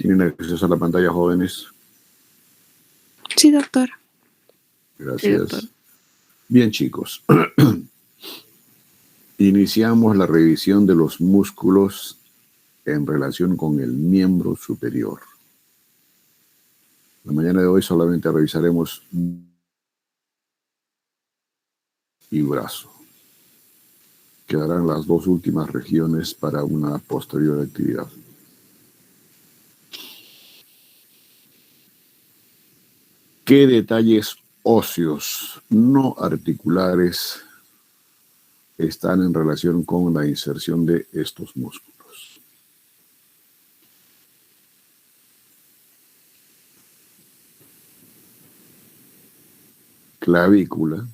¿Tienen acceso a la pantalla, jóvenes? Sí, doctor. Gracias. Sí, doctor. Bien, chicos. Iniciamos la revisión de los músculos en relación con el miembro superior. La mañana de hoy solamente revisaremos y brazo. Quedarán las dos últimas regiones para una posterior actividad. ¿Qué detalles óseos no articulares están en relación con la inserción de estos músculos? Clavícula,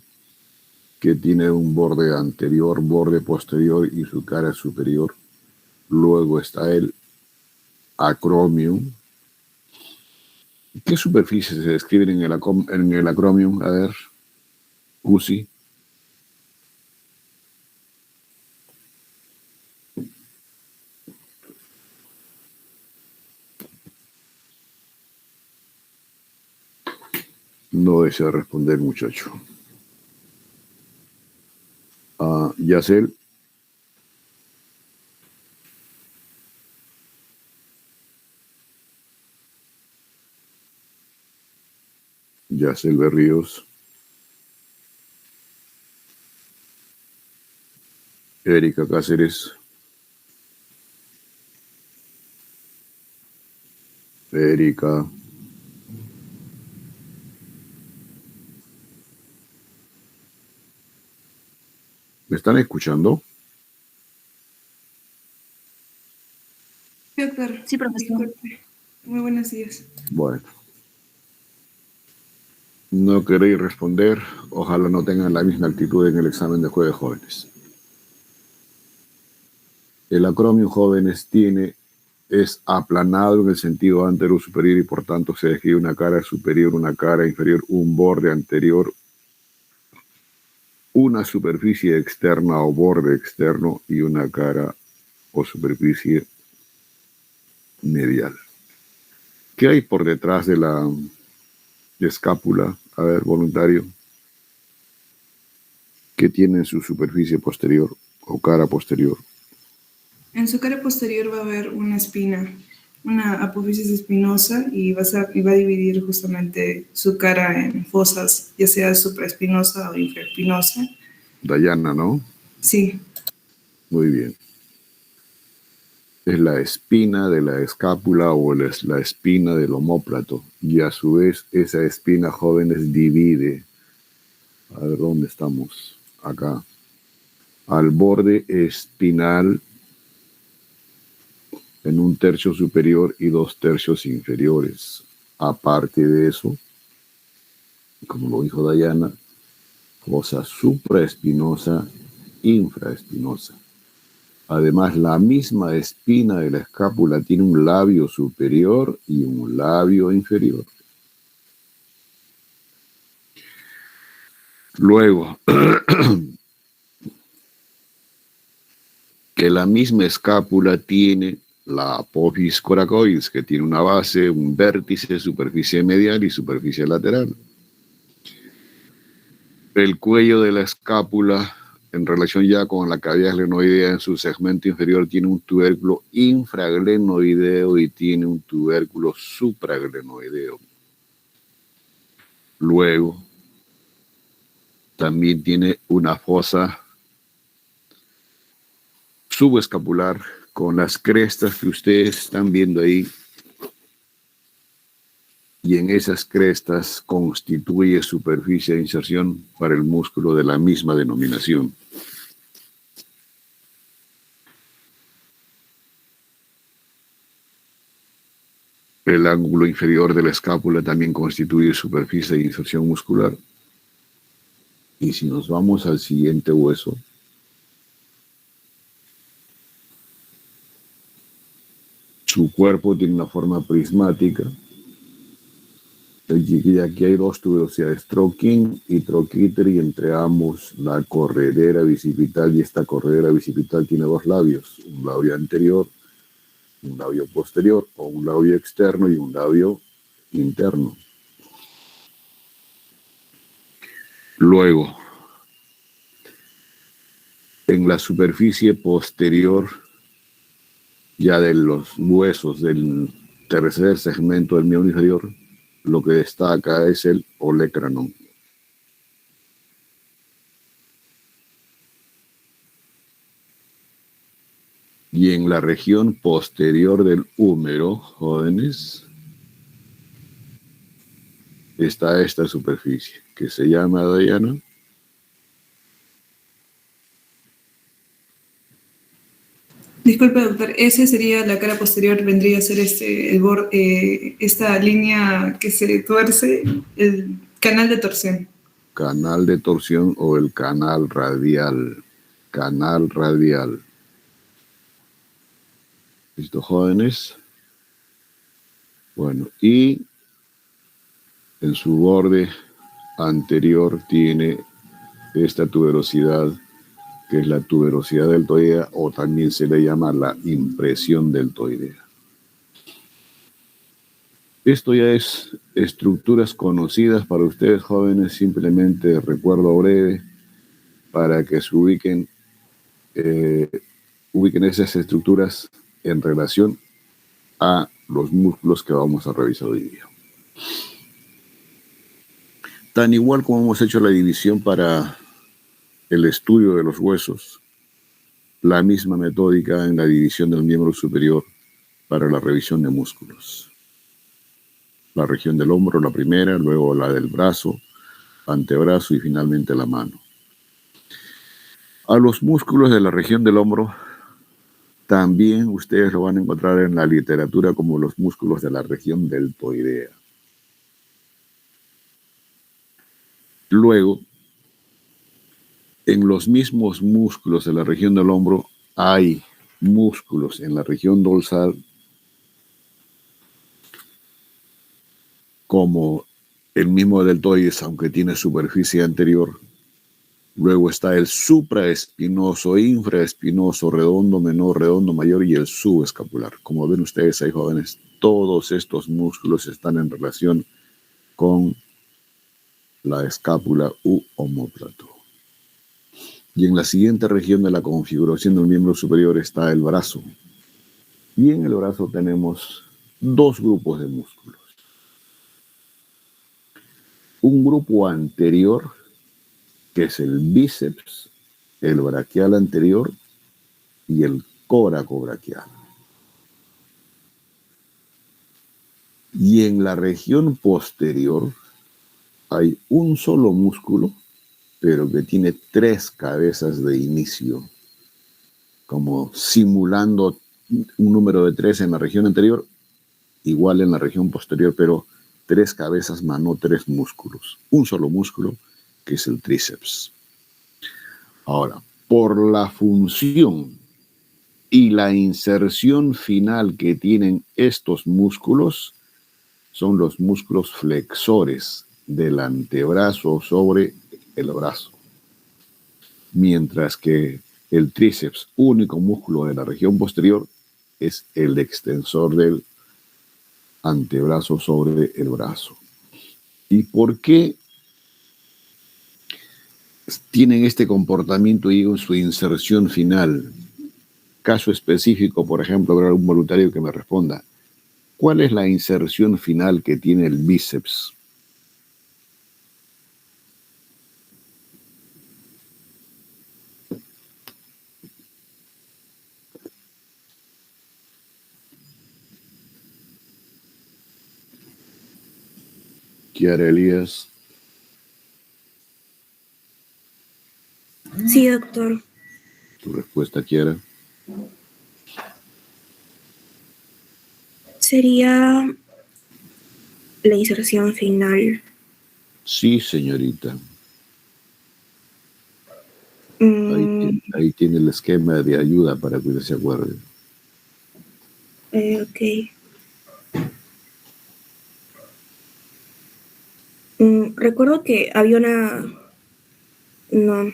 que tiene un borde anterior, borde posterior y su cara superior. Luego está el acromion. ¿Qué superficies se describen en el acromion? A ver, Cusi. No desea responder, muchacho. Yacel. Yacel Berríos. Erika Cáceres. Erika. ¿Me están escuchando? Sí, doctor. Sí, profesor. Disculpe. Muy buenos días. Bueno. No queréis responder. Ojalá no tengan la misma actitud en el examen de jueves, jóvenes. El acromio, jóvenes, es aplanado en el sentido anterior superior y por tanto se describe una cara superior, una cara inferior, un borde anterior, una superficie externa o borde externo y una cara o superficie medial. ¿Qué hay por detrás de la escápula? A ver, voluntario. ¿Qué tiene en su superficie posterior o cara posterior? En su cara posterior va a haber una espina, una apófisis espinosa y va a dividir justamente su cara en fosas, ya sea supraespinosa o infraespinosa. Dayana, ¿no? Sí. Muy bien. Es la espina de la escápula o es la espina del omóplato. Y a su vez, esa espina, jóvenes, divide. A ver, ¿dónde estamos? Acá. Al borde espinal en un tercio superior y 2/3 inferiores. Aparte de eso, como lo dijo Dayana, fosa supraespinosa, infraespinosa. Además, la misma espina de la escápula tiene un labio superior y un labio inferior. Luego, que la misma escápula tiene la apófisis coracoides, que tiene una base, un vértice, superficie medial y superficie lateral. El cuello de la escápula, en relación ya con la cavidad glenoidea, en su segmento inferior tiene un tubérculo infraglenoideo y tiene un tubérculo supraglenoideo. Luego, también tiene una fosa subescapular con las crestas que ustedes están viendo ahí. Y en esas crestas constituye superficie de inserción para el músculo de la misma denominación. El ángulo inferior de la escápula también constituye superficie de inserción muscular. Y si nos vamos al siguiente hueso, su cuerpo tiene una forma prismática. Y aquí hay dos tuberosidades, troquín y troquíter, y entre ambos la corredera bicipital, y esta corredera bicipital tiene dos labios, un labio anterior un labio posterior o un labio externo y un labio interno. Luego, en la superficie posterior ya de los huesos del tercer segmento del miembro inferior, lo que destaca es el olecranon. Y en la región posterior del húmero, jóvenes, está esta superficie, que se llama, Diana, Disculpe, doctor, ese sería la cara posterior, vendría a ser esta línea que se tuerce, el canal de torsión. canal de torsión o el canal radial. Canal radial. ¿Listo, jóvenes? Bueno, y en su borde anterior tiene esta tuberosidad, que es la tuberosidad deltoidea, o también se le llama la impresión deltoidea. Esto ya es estructuras conocidas para ustedes, jóvenes, simplemente recuerdo breve para que se ubiquen esas estructuras en relación a los músculos que vamos a revisar hoy día. Tan igual como hemos hecho la división para el estudio de los huesos, la misma metódica en la división del miembro superior para la revisión de músculos. La región del hombro, la primera, luego la del brazo, antebrazo y finalmente la mano. A los músculos de la región del hombro también ustedes lo van a encontrar en la literatura como los músculos de la región deltoidea. Luego, en los mismos músculos de la región del hombro hay músculos en la región dorsal como el mismo deltoides, aunque tiene superficie anterior. Luego está el supraespinoso, infraespinoso, redondo menor, redondo mayor y el subescapular. Como ven ustedes ahí, jóvenes, todos estos músculos están en relación con la escápula u omóplato. Y en la siguiente región de la configuración del miembro superior está el brazo. Y en el brazo tenemos dos grupos de músculos. Un grupo anterior, que es el bíceps, el braquial anterior y el coracobraquial. Y en la región posterior hay un solo músculo, pero que tiene tres cabezas de inicio, como simulando un número de 3 en la región anterior, igual en la región posterior, pero 3 cabezas más no 3 músculos. Un solo músculo, que es el tríceps. Ahora, por la función y la inserción final que tienen estos músculos, son los músculos flexores del antebrazo sobre el brazo. Mientras que el tríceps, único músculo de la región posterior, es el extensor del antebrazo sobre el brazo. ¿Y por qué tienen este comportamiento y en su inserción final? Caso específico, por ejemplo, habrá un voluntario que me responda. ¿Cuál es la inserción final que tiene el bíceps? Kiara Elías. Sí, doctor. Tu respuesta, Kiara. Sería la inserción final. Sí, señorita. Ahí tiene el esquema de ayuda para que usted se acuerde. Ok. Recuerdo que había una... No.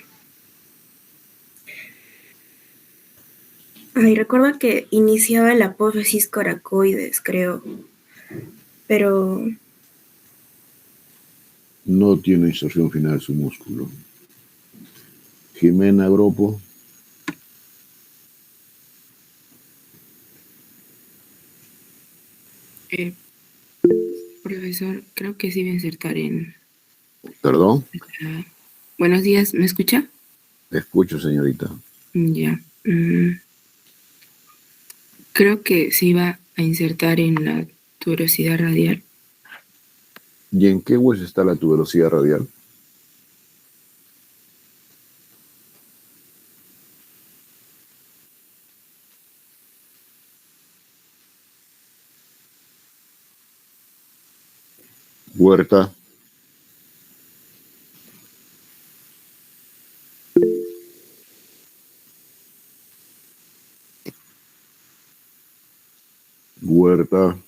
Ay, recuerdo que iniciaba la apófisis coracoides, creo. Pero, No tiene inserción final su músculo. Jimena Gropo. Eh, Profesor, creo que sí va a insertar en... Perdón. Buenos días, ¿me escucha? Escucho, señorita. Ya. Creo que sí va a insertar en la tuberosidad radial. ¿Y en qué hueso está la tuberosidad radial? Huerta. Huerta.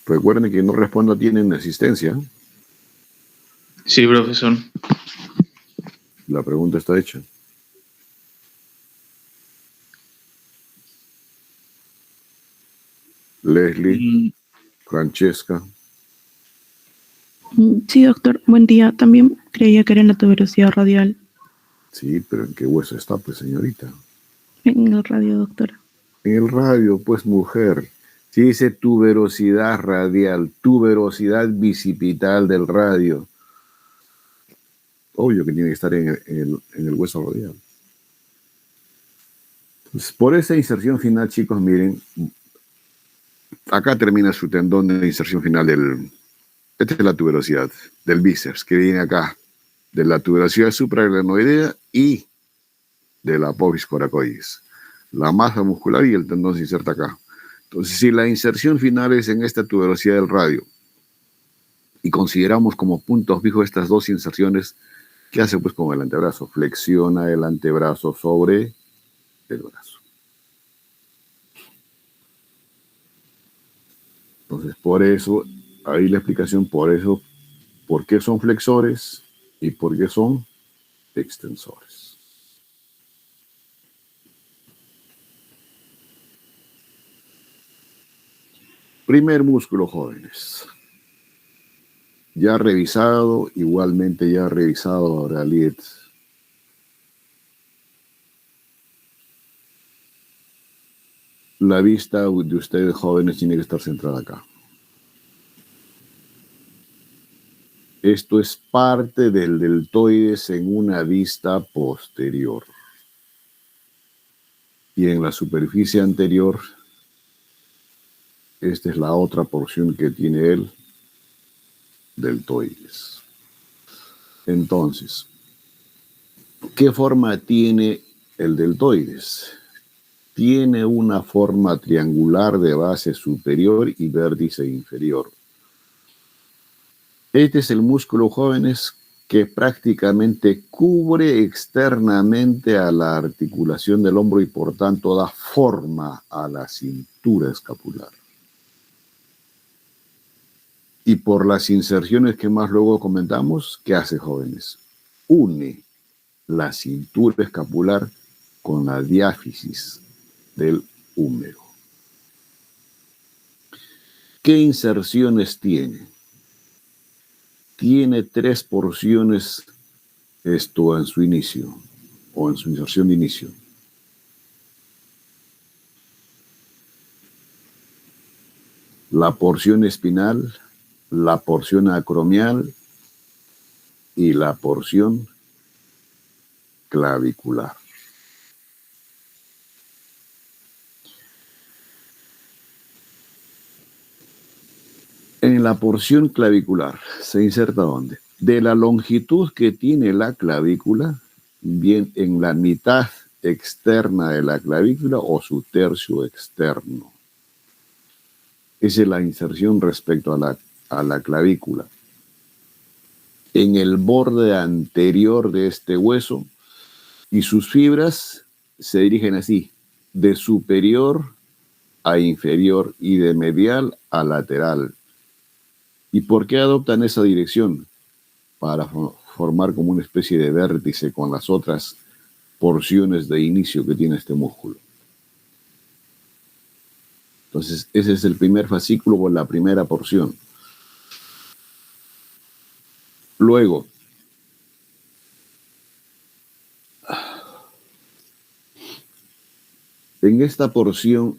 Recuerden que no responda tienen asistencia. Sí, profesor. La pregunta está hecha. Leslie, Francesca. Sí, doctor. Buen día. También creía que era en la tuberosidad radial. Sí, pero ¿en qué hueso está, pues, señorita? En el radio, doctora. En el radio, pues, mujer. Si dice tuberosidad radial, tuberosidad bicipital del radio, obvio que tiene que estar en el hueso radial. Pues por esa inserción final, chicos, miren, acá termina su tendón de inserción final esta es la tuberosidad del bíceps, que viene acá, de la tuberosidad supraglenoidea y de la apófisis coracoides. La masa muscular y el tendón se inserta acá. Entonces, si la inserción final es en esta tuberosidad del radio y consideramos como puntos fijos estas dos inserciones, ¿qué hace pues con el antebrazo? Flexiona el antebrazo sobre el brazo. Entonces, por eso, ahí la explicación, por eso, por qué son flexores y por qué son extensores. Primer músculo, jóvenes. Ya revisado, igualmente ya revisado Auraliet. La vista de ustedes jóvenes tiene que estar centrada acá. Esto es parte del deltoides en una vista posterior. Y en la superficie anterior, esta es la otra porción que tiene el deltoides. Entonces, ¿qué forma tiene el deltoides? Tiene una forma triangular de base superior y vértice inferior. Este es el músculo, jóvenes, que prácticamente cubre externamente a la articulación del hombro y por tanto da forma a la cintura escapular. Y por las inserciones que más luego comentamos, ¿qué hace, jóvenes? Une la cintura escapular con la diáfisis del húmero. ¿Qué inserciones tiene? Tiene 3 porciones esto en su inicio o en su inserción de inicio. La porción espinal, la porción acromial y la porción clavicular. En la porción clavicular se inserta ¿dónde? De la longitud que tiene la clavícula, bien en la mitad externa de la clavícula o su tercio externo. Esa es la inserción respecto a la clavícula. En el borde anterior de este hueso y sus fibras se dirigen así, de superior a inferior y de medial a lateral. ¿Y por qué adoptan esa dirección? Para formar como una especie de vértice con las otras porciones de inicio que tiene este músculo. Entonces, ese es el primer fascículo o la primera porción. Luego, en esta porción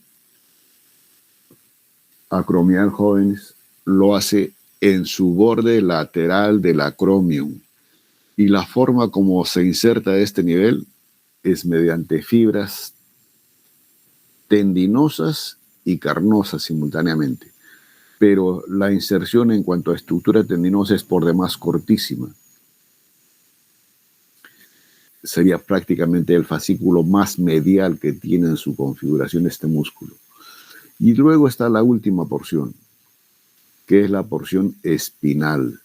acromial, jóvenes, lo hace en su borde lateral del acromion. Y la forma como se inserta a este nivel es mediante fibras tendinosas y carnosas simultáneamente. Pero la inserción en cuanto a estructura tendinosa es por demás cortísima. Sería prácticamente el fascículo más medial que tiene en su configuración este músculo. Y luego está la última porción, que es la porción espinal.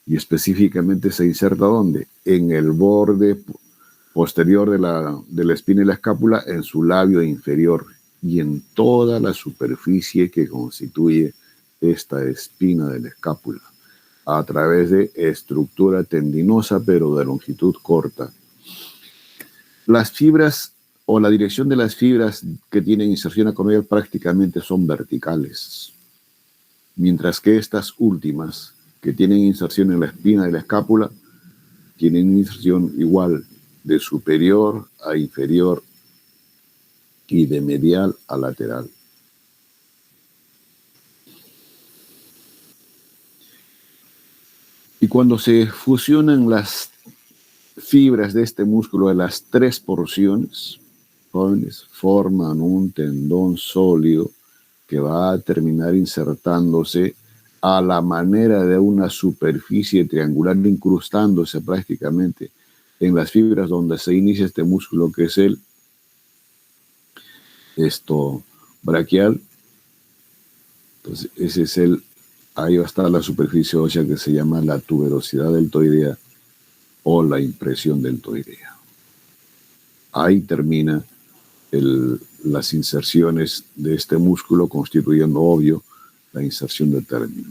Y específicamente se inserta ¿dónde? En el borde posterior de la espina y la escápula, en su labio inferior y en toda la superficie que constituye esta espina de la escápula, a través de estructura tendinosa pero de longitud corta. Las fibras o la dirección de las fibras que tienen inserción acromial prácticamente son verticales, mientras que estas últimas, que tienen inserción en la espina de la escápula, tienen inserción igual de superior a inferior y de medial a lateral. Y cuando se fusionan las fibras de este músculo de las tres porciones, jóvenes, forman un tendón sólido que va a terminar insertándose a la manera de una superficie triangular, incrustándose prácticamente en las fibras donde se inicia este músculo, que es el braquial. Entonces, ese es ahí va a estar la superficie ósea que se llama la tuberosidad deltoidea o la impresión deltoidea. Ahí termina las inserciones de este músculo, constituyendo, obvio, la inserción de término.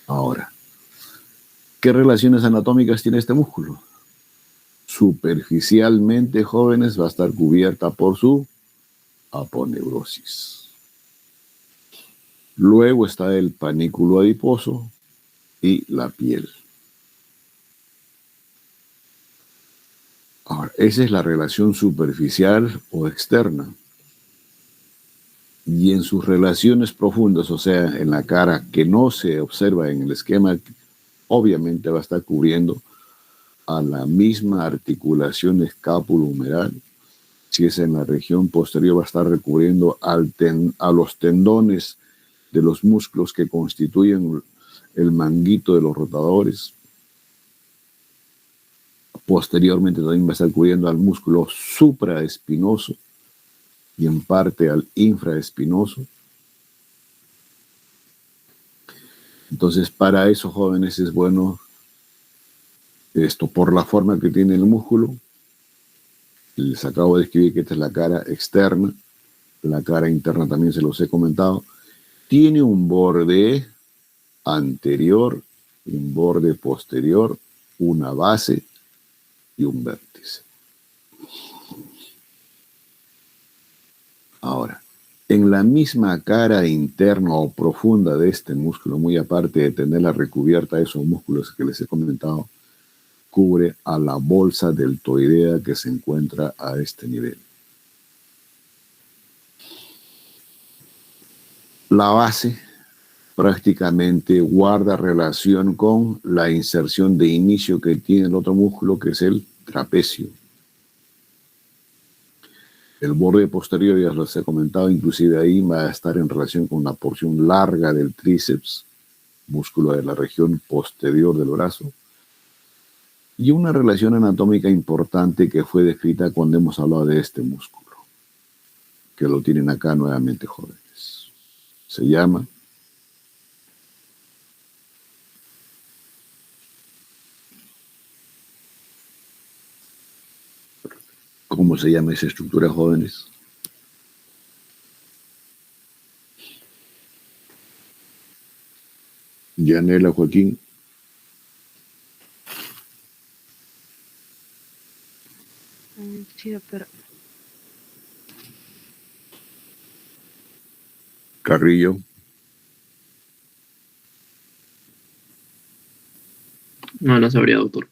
Ahora, ¿qué relaciones anatómicas tiene este músculo? Superficialmente, jóvenes, va a estar cubierta por su aponeurosis. Luego está el panículo adiposo y la piel. Ahora, esa es la relación superficial o externa. Y en sus relaciones profundas, o sea, en la cara que no se observa en el esquema, obviamente va a estar cubriendo a la misma articulación escápulo-humeral. Si es en la región posterior, va a estar recubriendo a los tendones de los músculos que constituyen el manguito de los rotadores. Posteriormente también va a estar cubriendo al músculo supraespinoso y en parte al infraespinoso. Entonces, para eso, jóvenes, es bueno por la forma que tiene el músculo. Les acabo de escribir que esta es la cara externa. La cara interna también se los he comentado. Tiene un borde anterior, un borde posterior, una base y un vértice. Ahora, en la misma cara interna o profunda de este músculo, muy aparte de tenerla recubierta esos músculos que les he comentado, cubre a la bolsa deltoidea que se encuentra a este nivel. La base prácticamente guarda relación con la inserción de inicio que tiene el otro músculo, que es el trapecio. El borde posterior, ya les he comentado, inclusive ahí va a estar en relación con una porción larga del tríceps, músculo de la región posterior del brazo, y una relación anatómica importante que fue descrita cuando hemos hablado de este músculo, que lo tienen acá nuevamente, jóvenes. Se llama ¿cómo se llama esa estructura, jóvenes? Yanela, Joaquín. Sí, doctor. Carrillo, No sabría, doctor.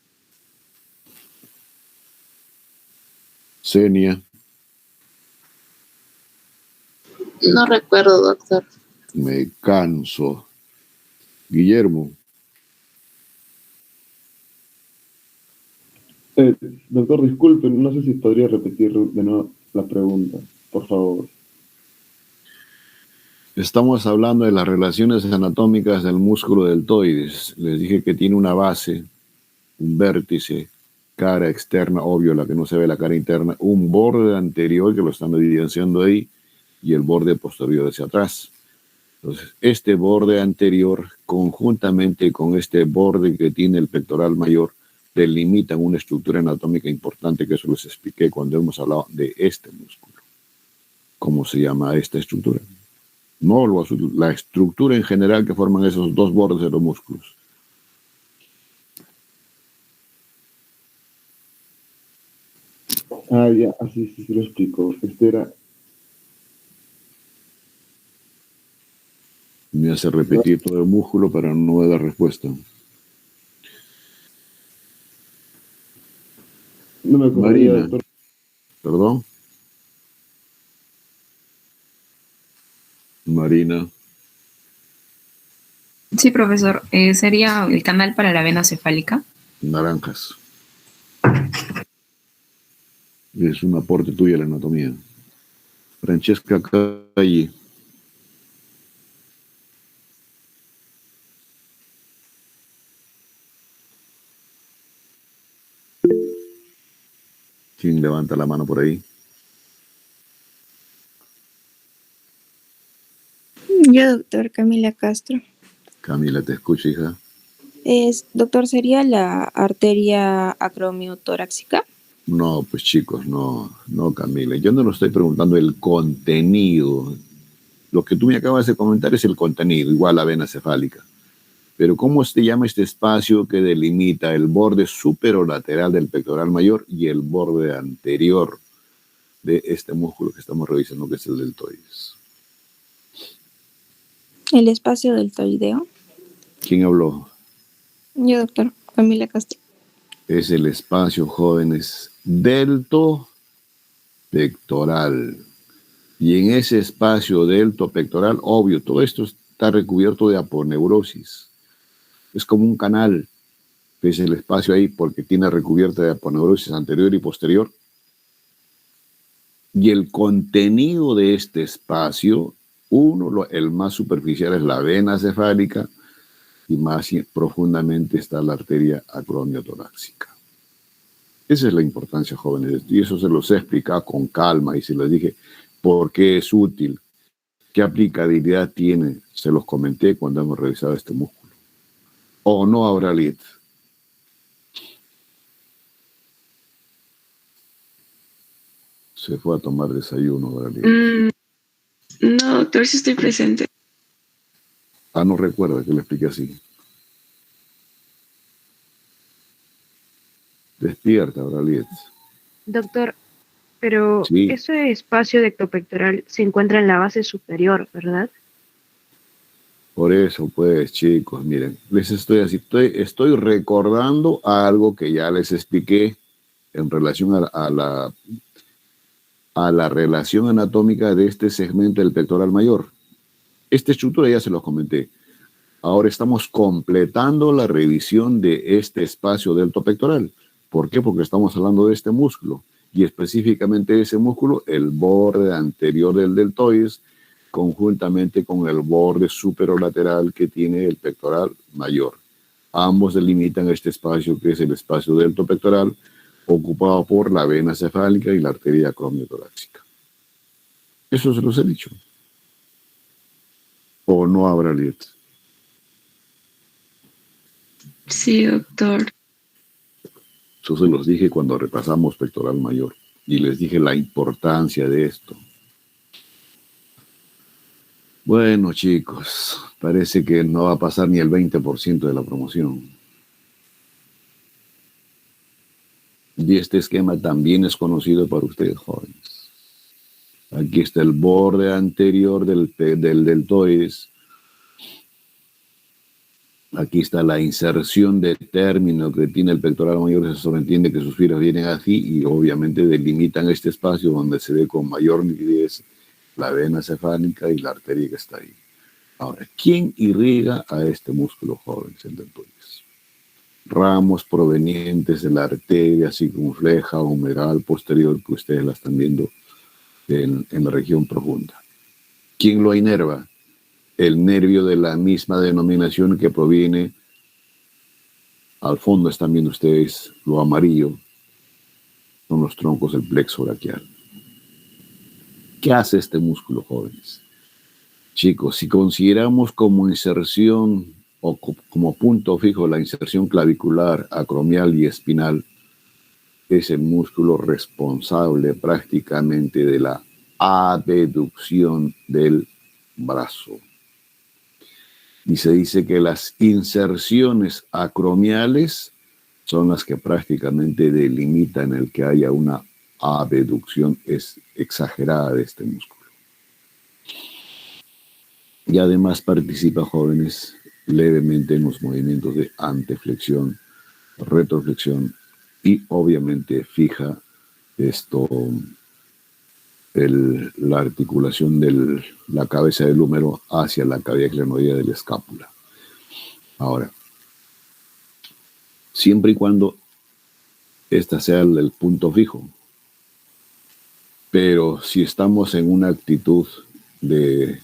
Senia, No recuerdo, doctor. me canso. Guillermo, Doctor, disculpe, no sé si podría repetir de nuevo la pregunta, por favor. estamos hablando de las relaciones anatómicas del músculo deltoides. Les dije que tiene una base, un vértice, cara externa, obvio, la que no se ve la cara interna, un borde anterior que lo están evidenciando ahí y el borde posterior hacia atrás. Entonces, este borde anterior, conjuntamente con este borde que tiene el pectoral mayor, delimitan una estructura anatómica importante, que eso les expliqué cuando hemos hablado de este músculo. ¿Cómo se llama esta estructura? No la estructura en general que forman esos dos bordes de los músculos. Ah, ya, así sí lo explico. Este era... Me hace repetir todo el músculo para no dar respuesta. No me acordaría, Marina, doctor. perdón. Marina, Sí, profesor. ¿Sería el canal para la vena cefálica? naranjas. Es un aporte tuyo a la anatomía. Francesca Calle. ¿Quién levanta la mano por ahí? Yo, doctor Camila Castro. Camila, te escucho, hija. Doctor, ¿sería la arteria acromiotorácica? No, pues chicos, no, Camila. Yo no lo estoy preguntando el contenido. Lo que tú me acabas de comentar es el contenido, igual la vena cefálica. Pero ¿cómo se llama este espacio que delimita el borde superolateral del pectoral mayor y el borde anterior de este músculo que estamos revisando, que es el deltoides? ¿El espacio deltoideo? ¿Quién habló? Yo, doctor Camila Castro. Es el espacio, jóvenes, delto pectoral. Y en ese espacio delto pectoral, obvio, todo esto está recubierto de aponeurosis. Es como un canal, que es el espacio ahí porque tiene recubierta de aponeurosis anterior y posterior. Y el contenido de este espacio, el más superficial es la vena cefálica y más profundamente está la arteria acromiotorácica. Esa es la importancia, jóvenes, y eso se los he explicado con calma y se les dije por qué es útil, qué aplicabilidad tiene. Se los comenté cuando hemos revisado este músculo. ¿O no, Auralit? Se fue a tomar desayuno, Auralit. No, doctor, sí estoy presente. Ah, no recuerda que le expliqué así. Despierta, Auralit. Doctor, pero Sí. ese espacio de ectopectoral se encuentra en la base superior, ¿verdad? Por eso, pues, chicos, miren, les estoy recordando algo que ya les expliqué en relación a la relación anatómica de este segmento del pectoral mayor. Esta estructura ya se los comenté. Ahora estamos completando la revisión de este espacio delto pectoral. ¿Por qué? Porque estamos hablando de este músculo y específicamente ese músculo, el borde anterior del deltoides, conjuntamente con el borde superolateral que tiene el pectoral mayor. Ambos delimitan este espacio que es el espacio delto pectoral, ocupado por la vena cefálica y la arteria acromiotorácica. Eso se los he dicho. ¿O no, habrá Liet? Sí, doctor. Eso se los dije cuando repasamos pectoral mayor y les dije la importancia de esto. Bueno, chicos, parece que no va a pasar ni el 20% de la promoción. Y este esquema también es conocido para ustedes, jóvenes. Aquí está el borde anterior del deltoides. Aquí está la inserción de término que tiene el pectoral mayor. Se sobreentiende que sus fibras vienen así y obviamente delimitan este espacio donde se ve con mayor nitidez la vena cefálica y la arteria que está ahí. Ahora, ¿quién irriga a este músculo, jóvenes, el deltoides? Ramos provenientes de la arteria circunfleja o humeral posterior que ustedes la están viendo en la región profunda. ¿Quién lo inerva? El nervio de la misma denominación que proviene, al fondo están viendo ustedes lo amarillo, son los troncos del plexo braquial. ¿Qué hace este músculo, jóvenes? Chicos, si consideramos como inserción o como punto fijo la inserción clavicular, acromial y espinal, es el músculo responsable prácticamente de la abducción del brazo. Y se dice que las inserciones acromiales son las que prácticamente delimitan el que haya una abducción exagerada de este músculo. Y además participa, jóvenes, levemente en los movimientos de anteflexión, retroflexión y obviamente fija la articulación de la cabeza del húmero hacia la cavidad glenoidea de la escápula. Ahora, siempre y cuando esta sea el punto fijo, pero si estamos en una actitud de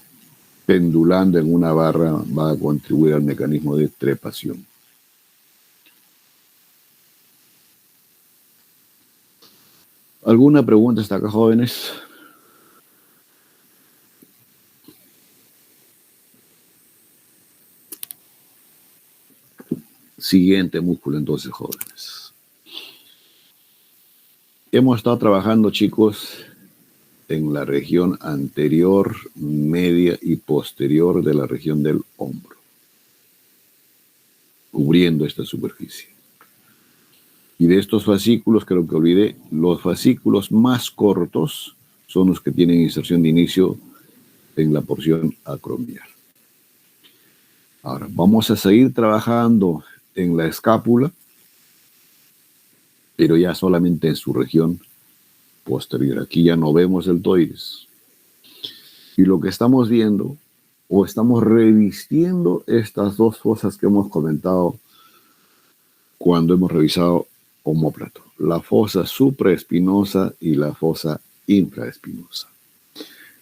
pendulando en una barra, va a contribuir al mecanismo de trepación. ¿Alguna pregunta hasta acá, jóvenes? Siguiente músculo, entonces, jóvenes. Hemos estado trabajando, chicos, en la región anterior, media y posterior de la región del hombro, cubriendo esta superficie. Y de estos fascículos, creo que olvidé, los fascículos más cortos son los que tienen inserción de inicio en la porción acromial. Ahora, vamos a seguir trabajando en la escápula, pero ya solamente en su región posterior. Aquí ya no vemos deltoides. Y lo que estamos viendo, o estamos revistiendo estas dos fosas que hemos comentado cuando hemos revisado omóplato, la fosa supraespinosa y la fosa infraespinosa.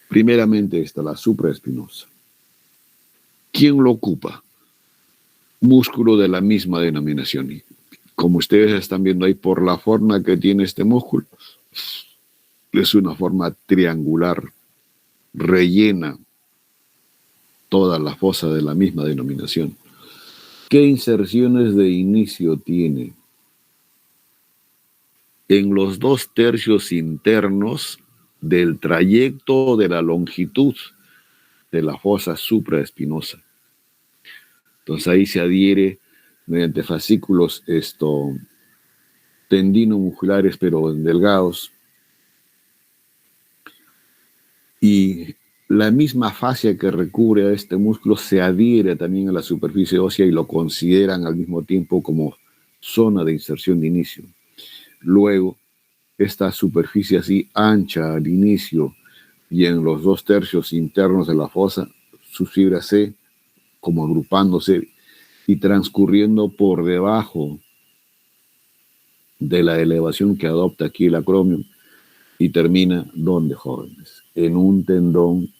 Primeramente está la supraespinosa. ¿Quién lo ocupa? Músculo de la misma denominación. Y como ustedes están viendo ahí, por la forma que tiene este músculo, es una forma triangular, rellena toda la fosa de la misma denominación. ¿Qué inserciones de inicio tiene? En los 2/3 internos del trayecto de la longitud de la fosa supraespinosa. Entonces ahí se adhiere mediante fascículos tendinomusculares pero delgados, y la misma fascia que recubre a este músculo se adhiere también a la superficie ósea y lo consideran al mismo tiempo como zona de inserción de inicio. Luego, esta superficie así ancha al inicio y en los 2/3 internos de la fosa, sus fibras C como agrupándose y transcurriendo por debajo de la elevación que adopta aquí el acromion, y termina, ¿dónde, jóvenes? En un tendón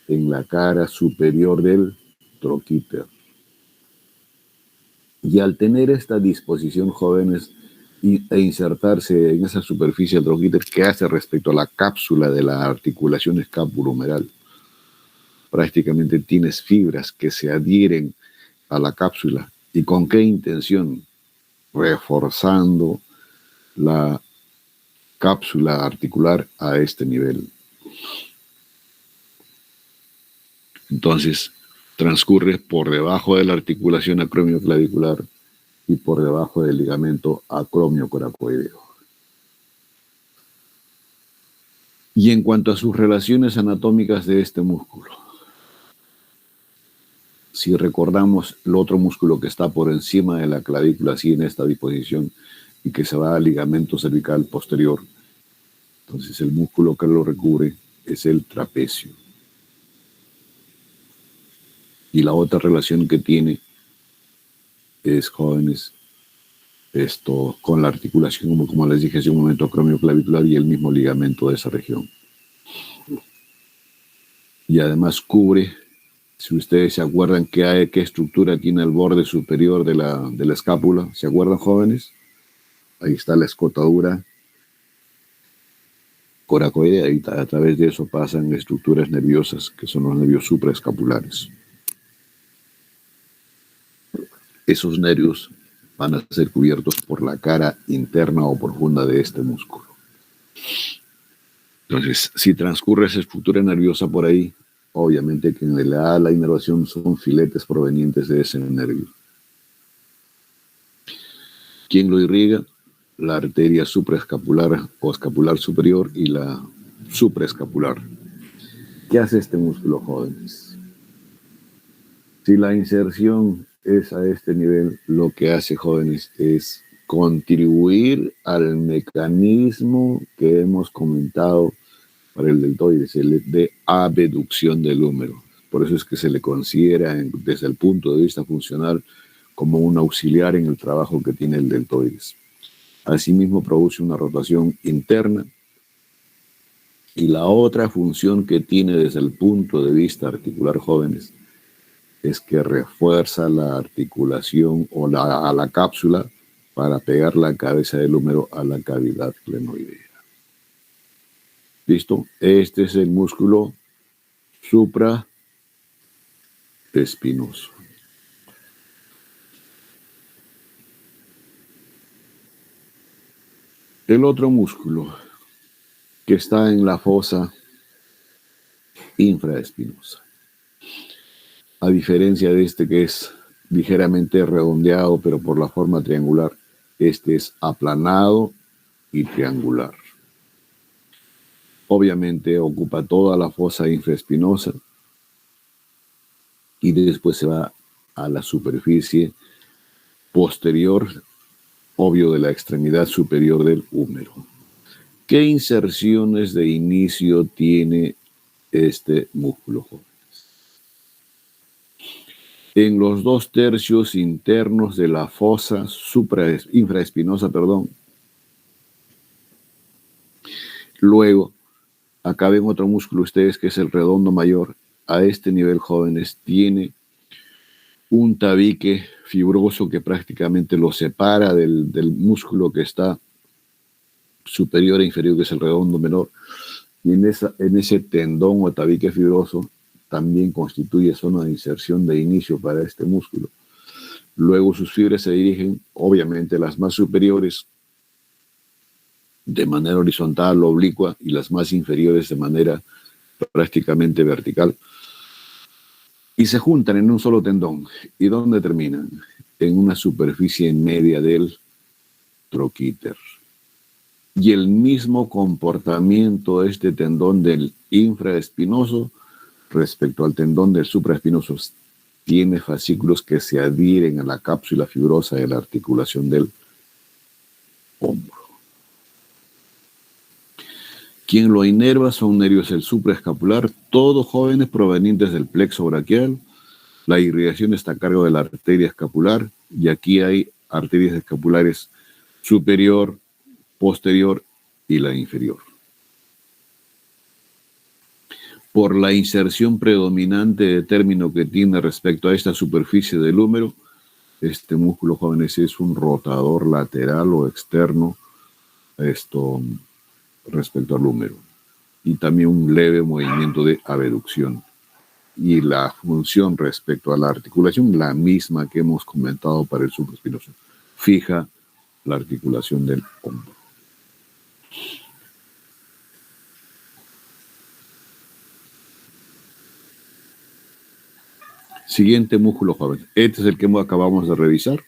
en la cara superior del troquíter. Y al tener esta disposición, jóvenes, e insertarse en esa superficie del troquíter, ¿qué hace respecto a la cápsula de la articulación escapulohumeral? Prácticamente tienes fibras que se adhieren a la cápsula. ¿Y con qué intención? Reforzando la cápsula articular a este nivel. Entonces, transcurre por debajo de la articulación acromioclavicular y por debajo del ligamento acromiocoracoideo. Y en cuanto a sus relaciones anatómicas de este músculo, si recordamos el otro músculo que está por encima de la clavícula, así en esta disposición, y que se va al ligamento cervical posterior, entonces el músculo que lo recubre es el trapecio. Y la otra relación que tiene es, jóvenes, esto con la articulación, como les dije hace un momento, acromioclavicular y el mismo ligamento de esa región. Y además cubre, si ustedes se acuerdan qué estructura tiene el borde superior de la escápula, ¿se acuerdan, jóvenes? Ahí está la escotadura coracoidea y a través de eso pasan estructuras nerviosas que son los nervios supraescapulares. Esos nervios van a ser cubiertos por la cara interna o profunda de este músculo. Entonces, si transcurre esa estructura nerviosa por ahí, obviamente que en la inervación son filetes provenientes de ese nervio. ¿Quién lo irriga? La arteria supraescapular o escapular superior y la supraescapular. ¿Qué hace este músculo, jóvenes? Si la inserción es a este nivel, lo que hace, jóvenes, es contribuir al mecanismo que hemos comentado para el deltoides, el de abducción del húmero. Por eso es que se le considera desde el punto de vista funcional como un auxiliar en el trabajo que tiene el deltoides. Asimismo produce una rotación interna y la otra función que tiene desde el punto de vista articular, jóvenes, es que refuerza la articulación o a la cápsula para pegar la cabeza del húmero a la cavidad glenoidea. ¿Listo? Este es el músculo supraespinoso. El otro músculo que está en la fosa infraespinosa. A diferencia de este que es ligeramente redondeado, pero por la forma triangular, este es aplanado y triangular. Obviamente ocupa toda la fosa infraespinosa y después se va a la superficie posterior, obvio, de la extremidad superior del húmero. ¿Qué inserciones de inicio tiene este músculo, jóvenes? En los 2/3 internos de la fosa infraespinosa, Luego, acá ven otro músculo ustedes que es el redondo mayor. A este nivel, jóvenes, tiene un tabique fibroso que prácticamente lo separa del músculo que está superior e inferior, que es el redondo menor. Y en ese tendón o tabique fibroso también constituye zona de inserción de inicio para este músculo. Luego sus fibras se dirigen, obviamente, las más superiores de manera horizontal o oblicua y las más inferiores de manera prácticamente vertical. Y se juntan en un solo tendón. ¿Y dónde terminan? En una superficie media del troquíter. Y el mismo comportamiento de este tendón del infraespinoso respecto al tendón del supraespinoso tiene fascículos que se adhieren a la cápsula fibrosa de la articulación del hombro. Quien lo inerva son nervios del supraescapular, todos jóvenes provenientes del plexo braquial. La irrigación está a cargo de la arteria escapular y aquí hay arterias escapulares superior, posterior y la inferior. Por la inserción predominante de término que tiene respecto a esta superficie del húmero, este músculo, jóvenes, es un rotador lateral o externo respecto al húmero y también un leve movimiento de abducción. Y la función respecto a la articulación, la misma que hemos comentado para el supraespinoso, fija la articulación del hombro. Siguiente músculo, joven. Este es el que acabamos de revisar.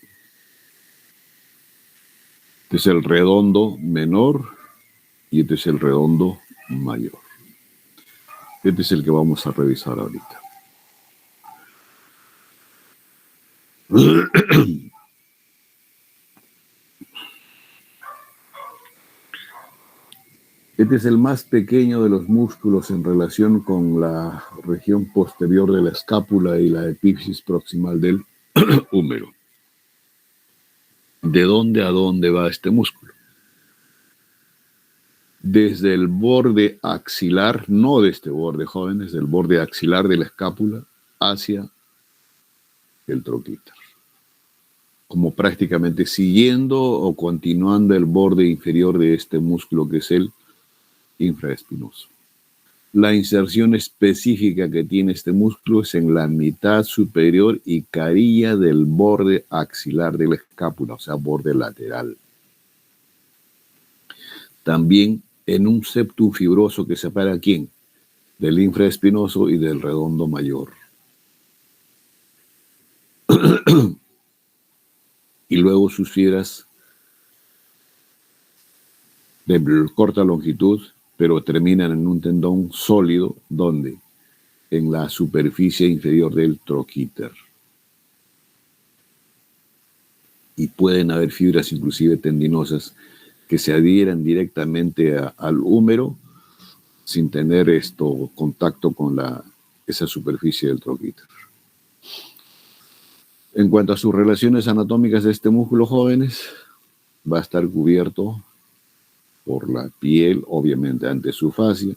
Este es el redondo menor y este es el redondo mayor. Este es el que vamos a revisar ahorita. Este es el más pequeño de los músculos en relación con la región posterior de la escápula y la epífisis proximal del húmero. ¿De dónde a dónde va este músculo? Desde el borde axilar, no de este borde, jóvenes, del borde axilar de la escápula hacia el troquíter. Como prácticamente siguiendo o continuando el borde inferior de este músculo que es el infraespinoso. La inserción específica que tiene este músculo es en la mitad superior y carilla del borde axilar de la escápula, o sea, borde lateral. También en un septum fibroso que separa ¿a quién? Del infraespinoso y del redondo mayor. Y luego sus fibras de corta longitud, pero terminan en un tendón sólido, ¿dónde? En la superficie inferior del troquíter. Y pueden haber fibras inclusive tendinosas que se adhieren directamente al húmero sin tener contacto con esa superficie del troquíter. En cuanto a sus relaciones anatómicas de este músculo, jóvenes, va a estar cubierto por la piel, obviamente, ante su fascia,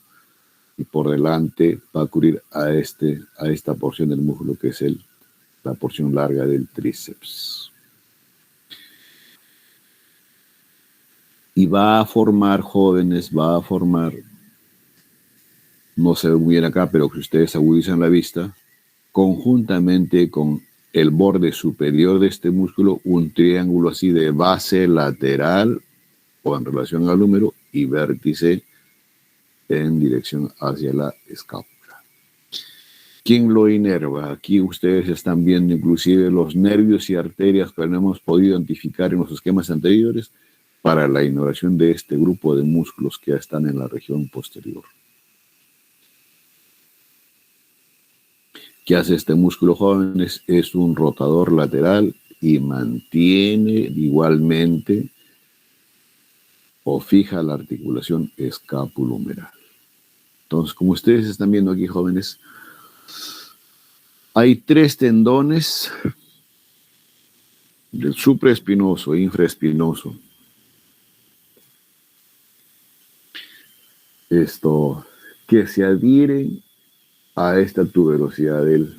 y por delante va a cubrir a esta porción del músculo que es la porción larga del tríceps. Y va a formar, jóvenes, no se ve muy bien acá, pero que ustedes agudizan la vista, conjuntamente con el borde superior de este músculo, un triángulo así de base lateral o en relación al húmero y vértice en dirección hacia la escápula. ¿Quién lo inerva? Aquí ustedes están viendo inclusive los nervios y arterias que no hemos podido identificar en los esquemas anteriores para la inervación de este grupo de músculos que ya están en la región posterior. ¿Qué hace este músculo, jóvenes? Es un rotador lateral y mantiene igualmente o fija la articulación escapulohumeral. Entonces, como ustedes están viendo aquí, jóvenes, hay 3 tendones del supraespinoso e infraespinoso. Que se adhieren a esta tuberosidad del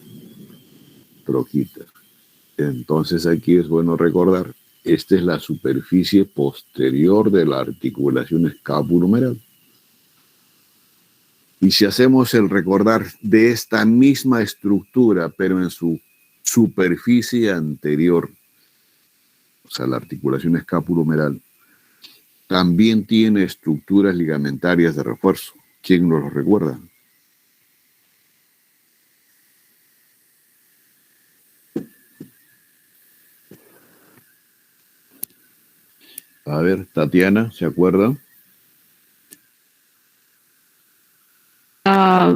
troquíter. Entonces aquí es bueno recordar, esta es la superficie posterior de la articulación escapulohumeral. Y si hacemos el recordar de esta misma estructura, pero en su superficie anterior, o sea, la articulación escapulohumeral, también tiene estructuras ligamentarias de refuerzo. ¿Quién nos lo recuerda? A ver, Tatiana, ¿se acuerda?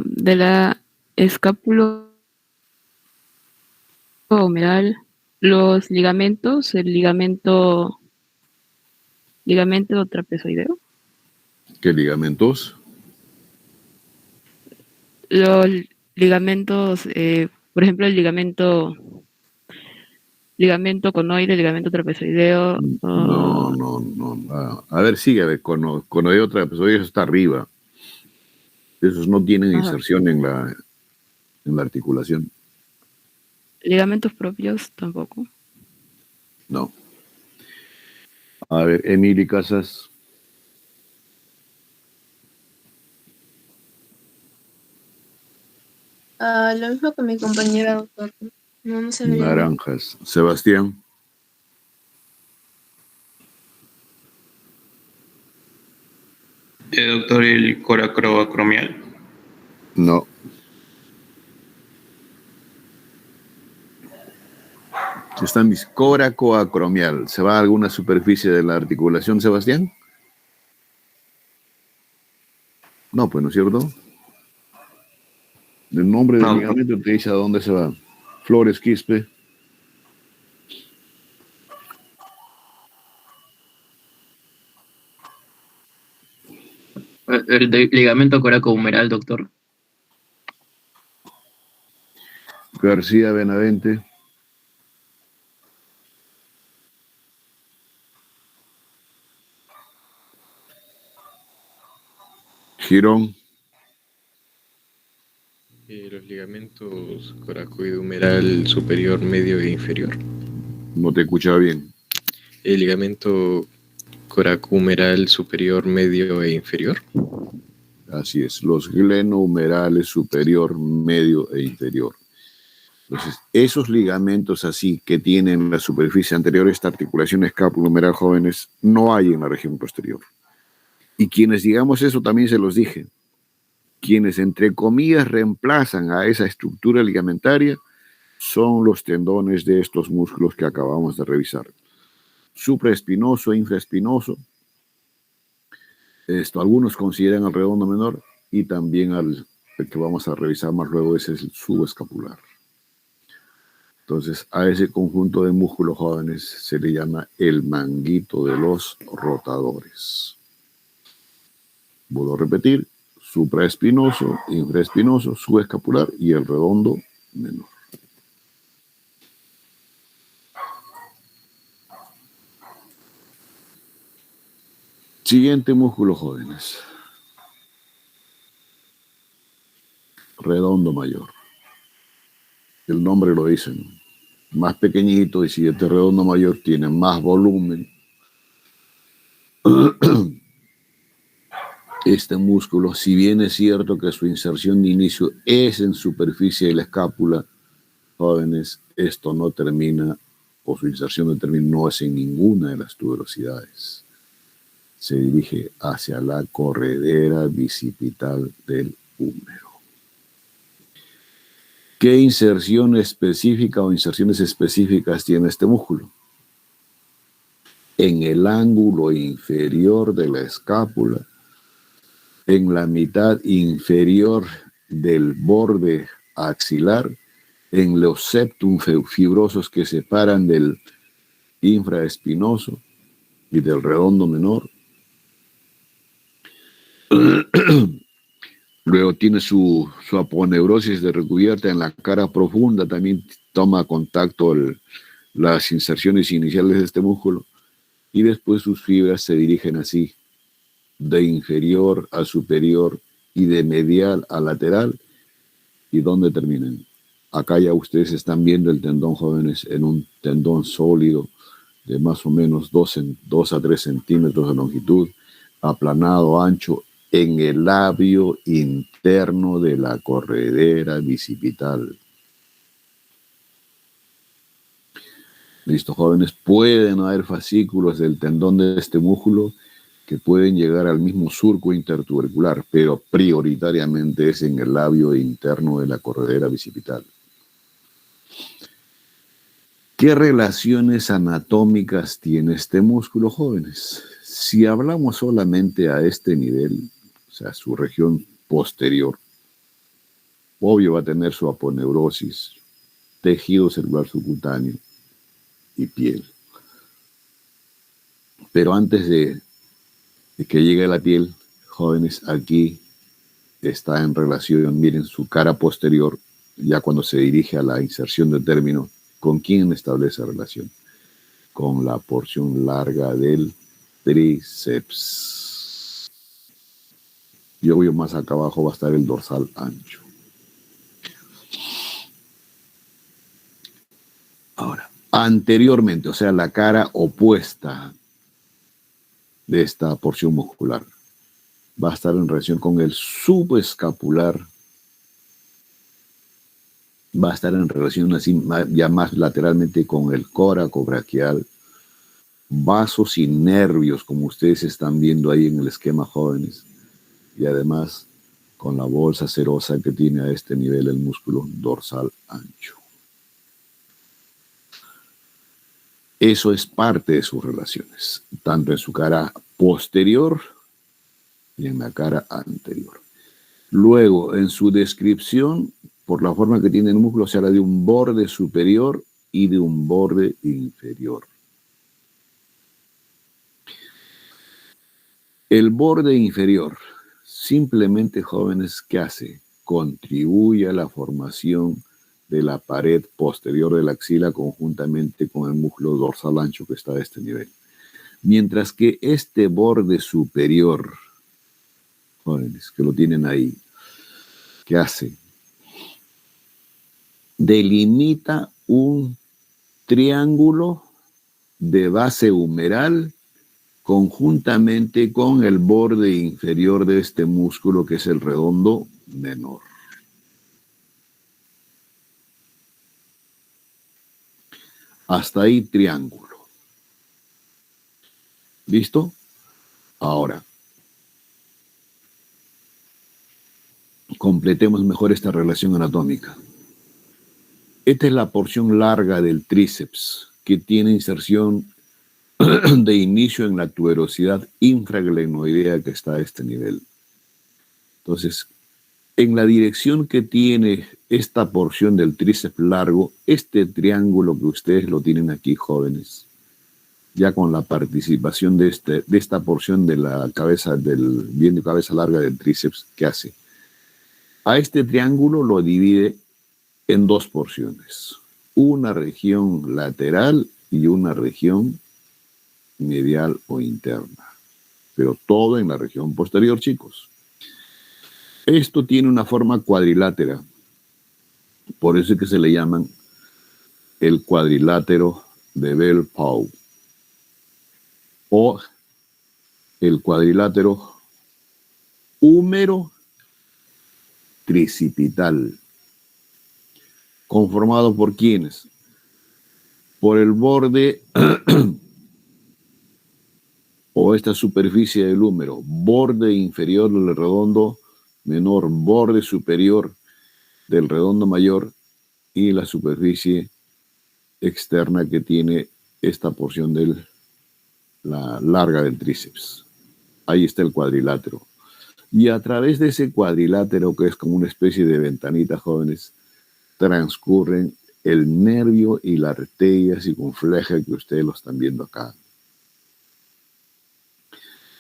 De la escápulo humeral, los ligamentos, el ligamento trapezoideo, ¿Qué ligamentos? los ligamentos, por ejemplo, el ligamento conoide, ligamento trapezoideo. No. A ver, sigue, a ver, conoideo trapezoideo, eso está arriba. Esos no tienen inserción en la articulación. Ligamentos propios tampoco. No. A ver, Emily Casas. Lo mismo que mi compañera, doctor. No se veía. Naranjas. Sebastián. Doctor, el coracoacromial. No. Están coracoacromial. ¿Se va a alguna superficie de la articulación, Sebastián? No, pues no es cierto. El nombre del No, ligamento te dice a dónde se va. Flores, Quispe. Ligamento coracohumeral, doctor. García, Benavente. Girón. Los ligamentos coracoidohumeral superior, medio e inferior. No te escuchaba bien. El ligamento coracohumeral superior, medio e inferior. Así es, los glenohumerales superior, medio e inferior. Entonces, esos ligamentos así que tienen en la superficie anterior esta articulación escapulohumeral, jóvenes, no hay en la región posterior. Y quienes digamos eso también se los dije. Quienes entre comillas reemplazan a esa estructura ligamentaria son los tendones de estos músculos que acabamos de revisar. Supraespinoso e infraespinoso. Algunos consideran al redondo menor y también el que vamos a revisar más luego, ese es el subescapular. Entonces, a ese conjunto de músculos jóvenes se le llama el manguito de los rotadores. Vuelvo a repetir, supraespinoso, infraespinoso, subescapular y el redondo menor. Siguiente músculo, jóvenes. Redondo mayor. El nombre lo dicen. Más pequeñito, y si este redondo mayor tiene más volumen, este músculo, si bien es cierto que su inserción de inicio es en superficie de la escápula, jóvenes, esto no termina, o su inserción de término no es en ninguna de las tuberosidades. Se dirige hacia la corredera bicipital del húmero. ¿Qué inserción específica o inserciones específicas tiene este músculo? En el ángulo inferior de la escápula, en la mitad inferior del borde axilar, en los septum fibrosos que separan del infraespinoso y del redondo menor. Luego tiene su aponeurosis de recubierta en la cara profunda, también toma contacto las inserciones iniciales de este músculo y después sus fibras se dirigen así, de inferior a superior y de medial a lateral. ¿Y dónde terminan? Acá ya ustedes están viendo el tendón, jóvenes, en un tendón sólido de más o menos 2 a 3 centímetros de longitud, aplanado, ancho, en el labio interno de la corredera bicipital. Listo, jóvenes, pueden haber fascículos del tendón de este músculo que pueden llegar al mismo surco intertubercular, pero prioritariamente es en el labio interno de la corredera bicipital. ¿Qué relaciones anatómicas tiene este músculo, jóvenes? Si hablamos solamente a este nivel, o sea, su región posterior, obvio va a tener su aponeurosis, tejido celular subcutáneo y piel. Pero antes de que llegue a la piel, jóvenes, aquí está en relación, miren, su cara posterior, ya cuando se dirige a la inserción de término, ¿con quién establece relación? Con la porción larga del tríceps. Y obvio, más acá abajo va a estar el dorsal ancho. Ahora, anteriormente, o sea, la cara opuesta de esta porción muscular va a estar en relación con el subescapular, va a estar en relación así ya más lateralmente con el coracobraquial, vasos y nervios, como ustedes están viendo ahí en el esquema, jóvenes, y además con la bolsa serosa que tiene a este nivel el músculo dorsal ancho. Eso es parte de sus relaciones, tanto en su cara posterior, y en la cara anterior. Luego, en su descripción, por la forma que tiene el músculo, se habla de un borde superior y de un borde inferior. El borde inferior, simplemente, jóvenes, ¿qué hace? Contribuye a la formación de la pared posterior de la axila conjuntamente con el músculo dorsal ancho que está a este nivel. Mientras que este borde superior, jóvenes, que lo tienen ahí, ¿qué hace? Delimita un triángulo de base humeral conjuntamente con el borde inferior de este músculo, que es el redondo menor. Hasta ahí triángulo. ¿Listo? Ahora, completemos mejor esta relación anatómica. Esta es la porción larga del tríceps que tiene inserción de inicio en la tuberosidad infraglenoidea que está a este nivel. Entonces, en la dirección que tiene esta porción del tríceps largo, este triángulo que ustedes lo tienen aquí, jóvenes, ya con la participación de esta porción de la cabeza, del bien de cabeza larga del tríceps, ¿qué hace? A este triángulo lo divide en dos porciones, una región lateral y una región medial o interna, pero todo en la región posterior, chicos. Esto tiene una forma cuadrilátera, por eso es que se le llaman el cuadrilátero de Bell-Pauw o el cuadrilátero húmero tricipital, conformado por ¿quiénes? Por el borde o esta superficie del húmero, borde inferior del redondo menor, borde superior del redondo mayor y la superficie externa que tiene esta porción de la larga del tríceps. Ahí está el cuadrilátero. Y a través de ese cuadrilátero, que es como una especie de ventanita, jóvenes, transcurren el nervio y la arteria circunfleja que ustedes lo están viendo acá.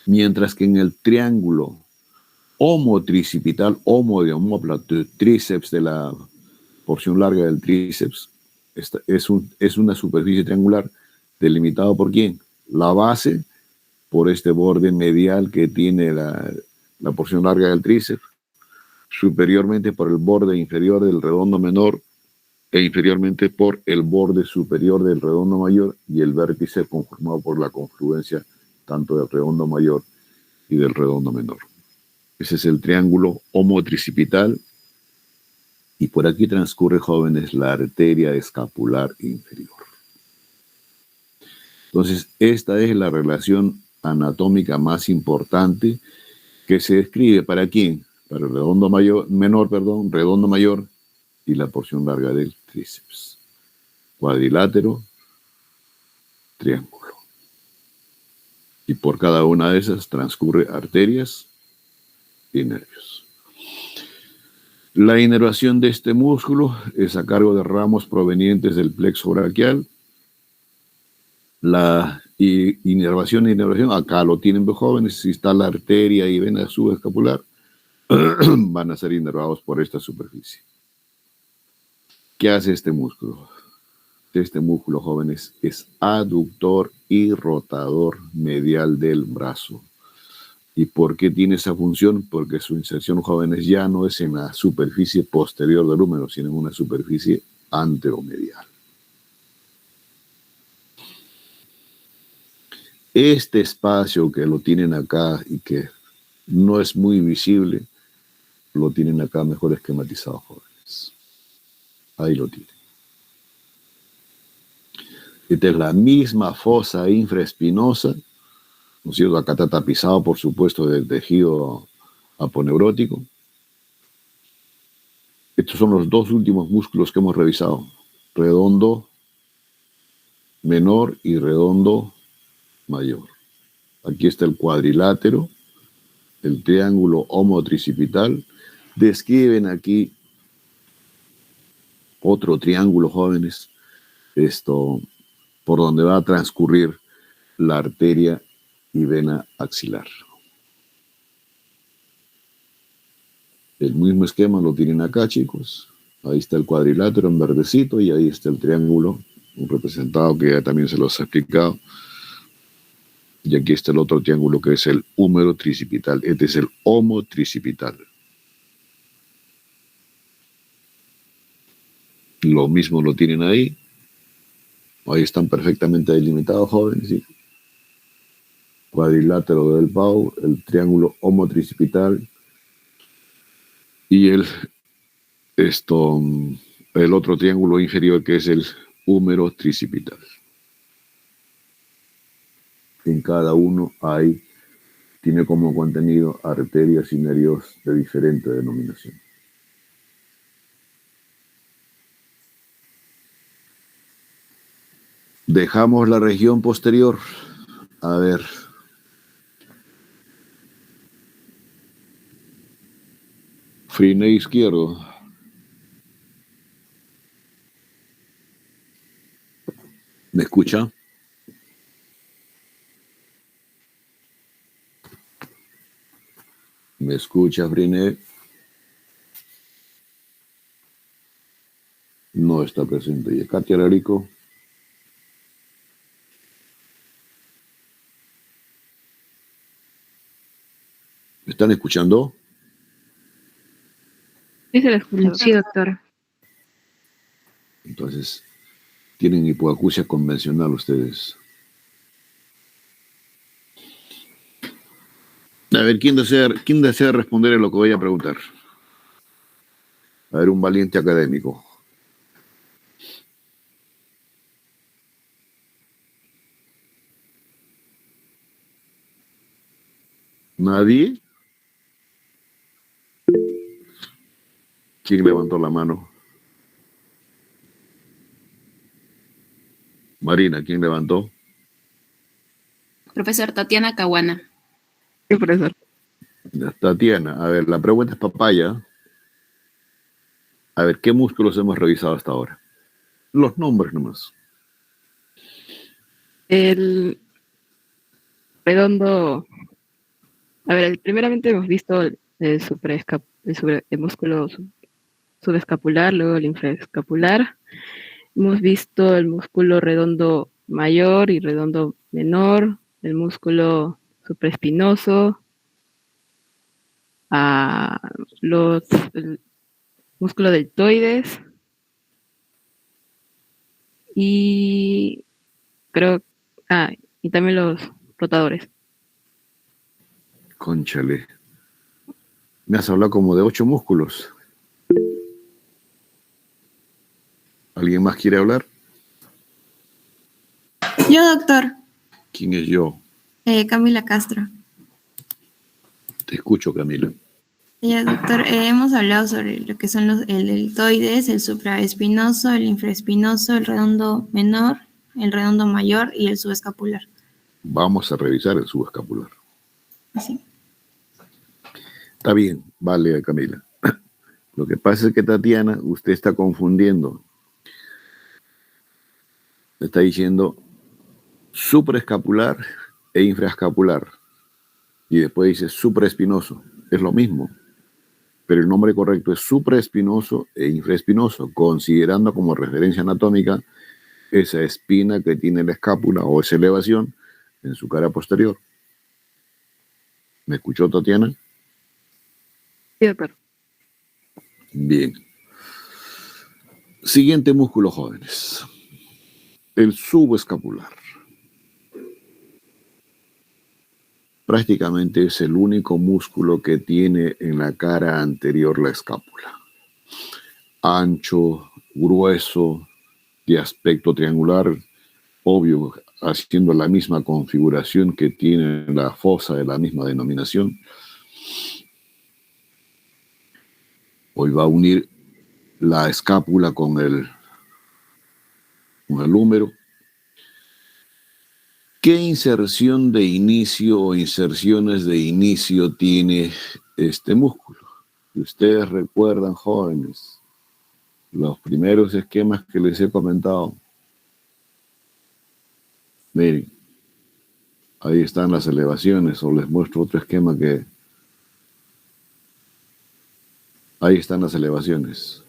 Mientras que en el triángulo homotricipital, homo de omóplato, tríceps de la porción larga del tríceps, es una superficie triangular delimitado por ¿quién? La base, por este borde medial que tiene la porción larga del tríceps, superiormente por el borde inferior del redondo menor e inferiormente por el borde superior del redondo mayor y el vértice conformado por la confluencia tanto del redondo mayor y del redondo menor. Ese es el triángulo homotricipital y por aquí transcurre, jóvenes, la arteria escapular inferior. Entonces, esta es la relación anatómica más importante que se describe ¿para quién? Para el redondo redondo mayor y la porción larga del tríceps. Cuadrilátero, triángulo. Y por cada una de esas transcurre arterias y nervios. La inervación de este músculo es a cargo de ramos provenientes del plexo braquial. La inervación, acá lo tienen los jóvenes, si está la arteria y vena subescapular, van a ser inervados por esta superficie. ¿Qué hace este músculo? Este músculo, jóvenes, es aductor y rotador medial del brazo. ¿Y por qué tiene esa función? Porque su inserción, jóvenes, ya no es en la superficie posterior del húmero, sino en una superficie anteromedial. Este espacio que lo tienen acá y que no es muy visible, lo tienen acá mejor esquematizado, jóvenes. Ahí lo tienen. Esta es la misma fosa infraespinosa, ¿no es cierto? Acá está tapizado, por supuesto, del tejido aponeurótico. Estos son los dos últimos músculos que hemos revisado. Redondo menor y redondo mayor. Aquí está el cuadrilátero el triángulo homotricipital. Describen aquí otro triángulo, jóvenes, por donde va a transcurrir la arteria y vena axilar. El mismo esquema lo tienen acá, chicos. Ahí está el cuadrilátero en verdecito y ahí está el triángulo, un representado que ya también se los he explicado. Y aquí está el otro triángulo que es el húmero tricipital. Este es el homotricipital. Lo mismo lo tienen ahí. Ahí están perfectamente delimitados, jóvenes. ¿Sí? Cuadrilátero del Pau, el triángulo homotricipital y el otro triángulo inferior que es el húmero tricipital. En cada uno tiene como contenido arterias y nervios de diferente denominación. Dejamos la región posterior. A ver. Frine izquierdo. ¿Me escucha? ¿Me escucha, Frine? No está presente. ¿Y Katia Larico? ¿Me están escuchando? Sí, se lo escucho. Sí, doctor. Entonces, tienen hipoacusia convencional ustedes. A ver, ¿quién desea responder a lo que voy a preguntar? A ver, un valiente académico. ¿Nadie? ¿Quién levantó la mano? Marina, ¿quién levantó? Profesor Tatiana Caguana. Sí, profesor. Tatiana, a ver, la pregunta es papaya. A ver, ¿qué músculos hemos revisado hasta ahora? Los nombres nomás. El redondo. A ver, primeramente hemos visto el músculo subescapular, luego el infraescapular. Hemos visto el músculo redondo mayor y redondo menor, el músculo supraespinoso, el músculo deltoides y y también los rotadores. Cónchale. Me has hablado como de 8 músculos. ¿Alguien más quiere hablar? Yo, doctor. ¿Quién es yo? Camila Castro. Te escucho, Camila. Ya, doctor, hemos hablado sobre lo que son el deltoides, el supraespinoso, el infraespinoso, el redondo menor, el redondo mayor y el subescapular. Vamos a revisar el subescapular. Así. Está bien, vale, Camila. Lo que pasa es que, Tatiana, usted está confundiendo. Está diciendo supraescapular e infraescapular. Y después dice supraespinoso. Es lo mismo. Pero el nombre correcto es supraespinoso e infraespinoso, considerando como referencia anatómica esa espina que tiene la escápula o esa elevación en su cara posterior. ¿Me escuchó, Tatiana? Sí, doctor. Bien. Siguiente músculo, jóvenes. El subescapular. Prácticamente es el único músculo que tiene en la cara anterior la escápula. Ancho, grueso, de aspecto triangular, obvio, haciendo la misma configuración que tiene la fosa de la misma denominación. Hoy va a unir la escápula con el húmero. ¿Qué inserción de inicio o inserciones de inicio tiene este músculo? Si ustedes recuerdan, jóvenes, los primeros esquemas que les he comentado. Miren, ahí están las elevaciones, o les muestro otro esquema que... Ahí están las elevaciones.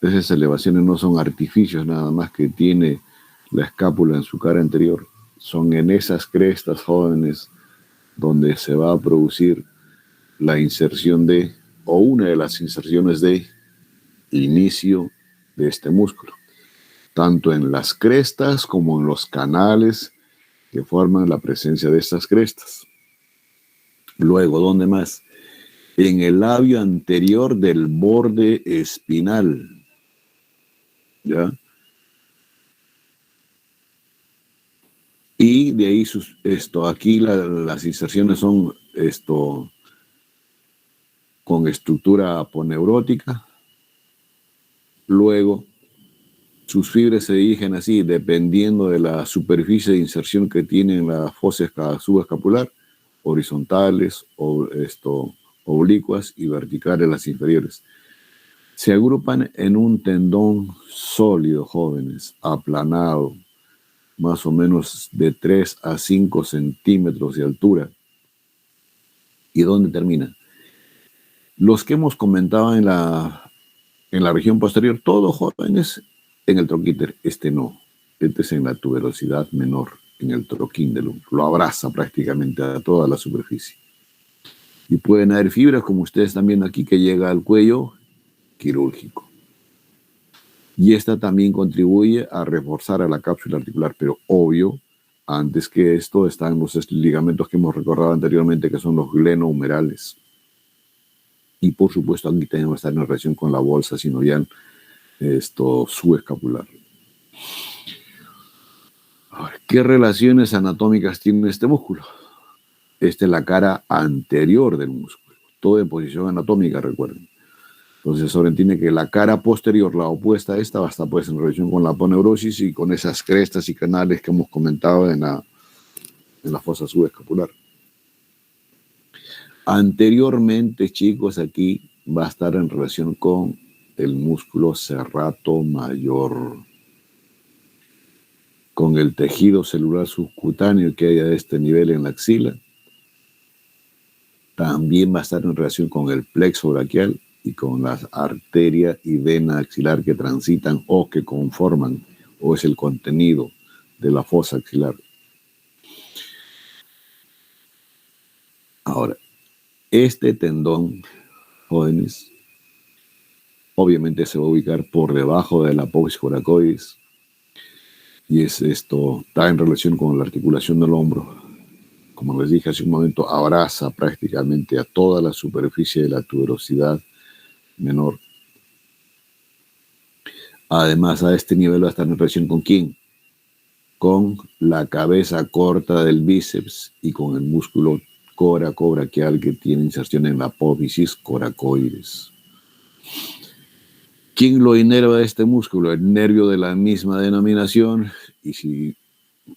Esas elevaciones no son artificios nada más que tiene la escápula en su cara anterior. Son en esas crestas, jóvenes, donde se va a producir la inserción de, o una de las inserciones de inicio de este músculo, tanto en las crestas como en los canales que forman la presencia de estas crestas. Luego, ¿dónde más? En el labio anterior del borde espinal. ¿Ya? Y de ahí aquí las inserciones son con estructura aponeurótica. Luego, sus fibras se dirigen así, dependiendo de la superficie de inserción que tienen la fosa subescapular, horizontales, oblicuas y verticales las inferiores. Se agrupan en un tendón sólido, jóvenes, aplanado, más o menos de 3 a 5 centímetros de altura. ¿Y dónde termina? Los que hemos comentado en la región posterior, todos jóvenes en el troquíter, no. Este es en la tuberosidad menor, en el troquíndelum. Lo abraza prácticamente a toda la superficie. Y pueden haber fibras, como ustedes están viendo aquí, que llega al cuello quirúrgico. Y esta también contribuye a reforzar a la cápsula articular, pero obvio, antes que esto están los ligamentos que hemos recordado anteriormente, que son los glenohumerales. Y por supuesto aquí tenemos que estar en relación con la bolsa sinovial subescapular. Ahora, ¿qué relaciones anatómicas tiene este músculo? Esta es la cara anterior del músculo, todo en posición anatómica, recuerden. Entonces, ahora entiende que la cara posterior, la opuesta a esta, va a estar pues en relación con la aponeurosis y con esas crestas y canales que hemos comentado en la fosa subescapular. Anteriormente, chicos, aquí va a estar en relación con el músculo serrato mayor, con el tejido celular subcutáneo que hay a este nivel en la axila. También va a estar en relación con el plexo braquial y con las arterias y vena axilar que transitan o que conforman o es el contenido de la fosa axilar. Ahora, este tendón, jóvenes, obviamente se va a ubicar por debajo de la apófisis coracoides y está en relación con la articulación del hombro. Como les dije hace un momento, abraza prácticamente a toda la superficie de la tuberosidad menor. Además, a este nivel va a estar en relación con ¿quién? Con la cabeza corta del bíceps y con el músculo coracobraquial que tiene inserción en la apófisis coracoides. ¿Quién lo inerva este músculo? El nervio de la misma denominación y si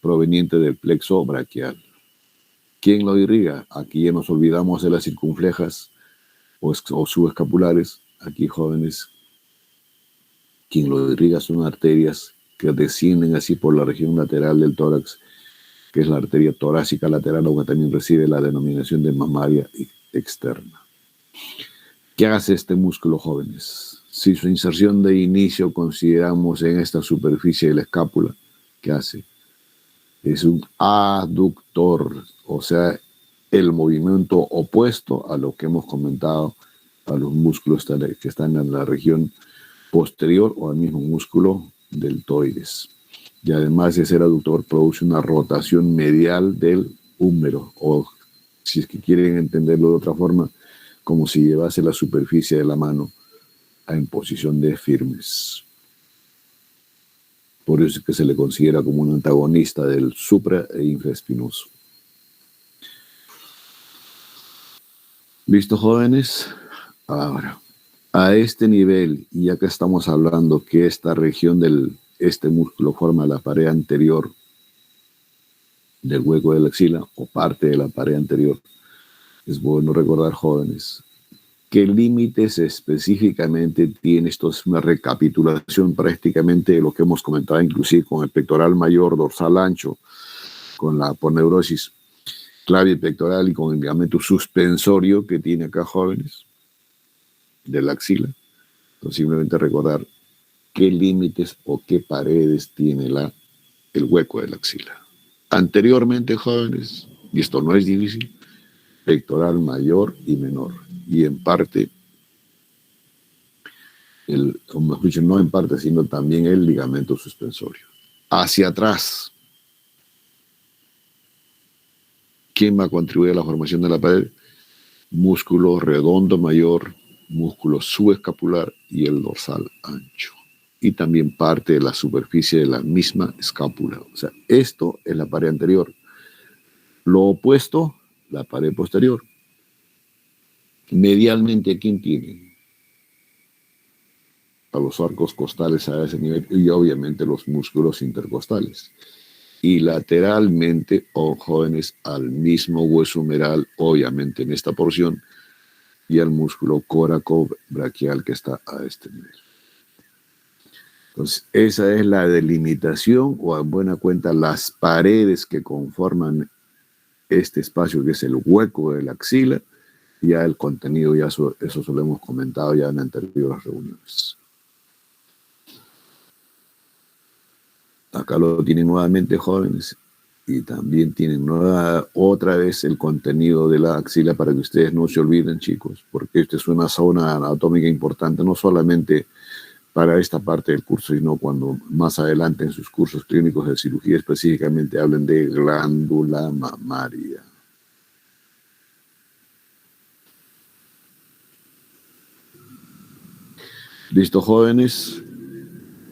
proveniente del plexo braquial. ¿Quién lo irriga? Aquí ya nos olvidamos de las circunflejas o subescapulares. Aquí, jóvenes, quien lo irriga son arterias que descienden así por la región lateral del tórax, que es la arteria torácica lateral, o que también recibe la denominación de mamaria externa. ¿Qué hace este músculo, jóvenes? Si su inserción de inicio consideramos en esta superficie de la escápula, ¿qué hace? Es un aductor, o sea, el movimiento opuesto a lo que hemos comentado, a los músculos que están en la región posterior o al mismo músculo deltoides. Y además de ser aductor, produce una rotación medial del húmero, o si es que quieren entenderlo de otra forma, como si llevase la superficie de la mano en posición de firmes. Por eso es que se le considera como un antagonista del supra e infraespinoso. ¿Listo, jóvenes? Ahora, a este nivel, y ya que estamos hablando que esta región este músculo forma la pared anterior del hueco de la axila o parte de la pared anterior. Es bueno recordar, jóvenes, qué límites específicamente tiene. Esto es una recapitulación prácticamente de lo que hemos comentado, inclusive con el pectoral mayor, dorsal ancho, con la aponeurosis clave pectoral y con el ligamento suspensorio que tiene acá, jóvenes, de la axila. Entonces, simplemente recordar qué límites o qué paredes tiene el hueco de la axila. Anteriormente, jóvenes, y esto no es difícil, pectoral mayor y menor. Y en parte, como mejor dicho, no en parte, sino también el ligamento suspensorio. Hacia atrás. ¿Quién va a contribuir a la formación de la pared? Músculo redondo mayor, músculo subescapular y el dorsal ancho. Y también parte de la superficie de la misma escápula. O sea, esto es la pared anterior. Lo opuesto, la pared posterior. Medialmente, ¿quién tiene? A los arcos costales a ese nivel y obviamente los músculos intercostales. Y lateralmente, jóvenes, al mismo hueso humeral, obviamente en esta porción, y al músculo coracobraquial que está a este nivel. Entonces, esa es la delimitación, o en buena cuenta, las paredes que conforman este espacio, que es el hueco de la axila. Ya el contenido, ya eso se lo hemos comentado ya en anteriores reuniones. Acá lo tienen nuevamente, jóvenes, y también tienen otra vez el contenido de la axila para que ustedes no se olviden, chicos, porque esta es una zona anatómica importante, no solamente para esta parte del curso, sino cuando más adelante en sus cursos clínicos de cirugía específicamente hablen de glándula mamaria. Listo, jóvenes.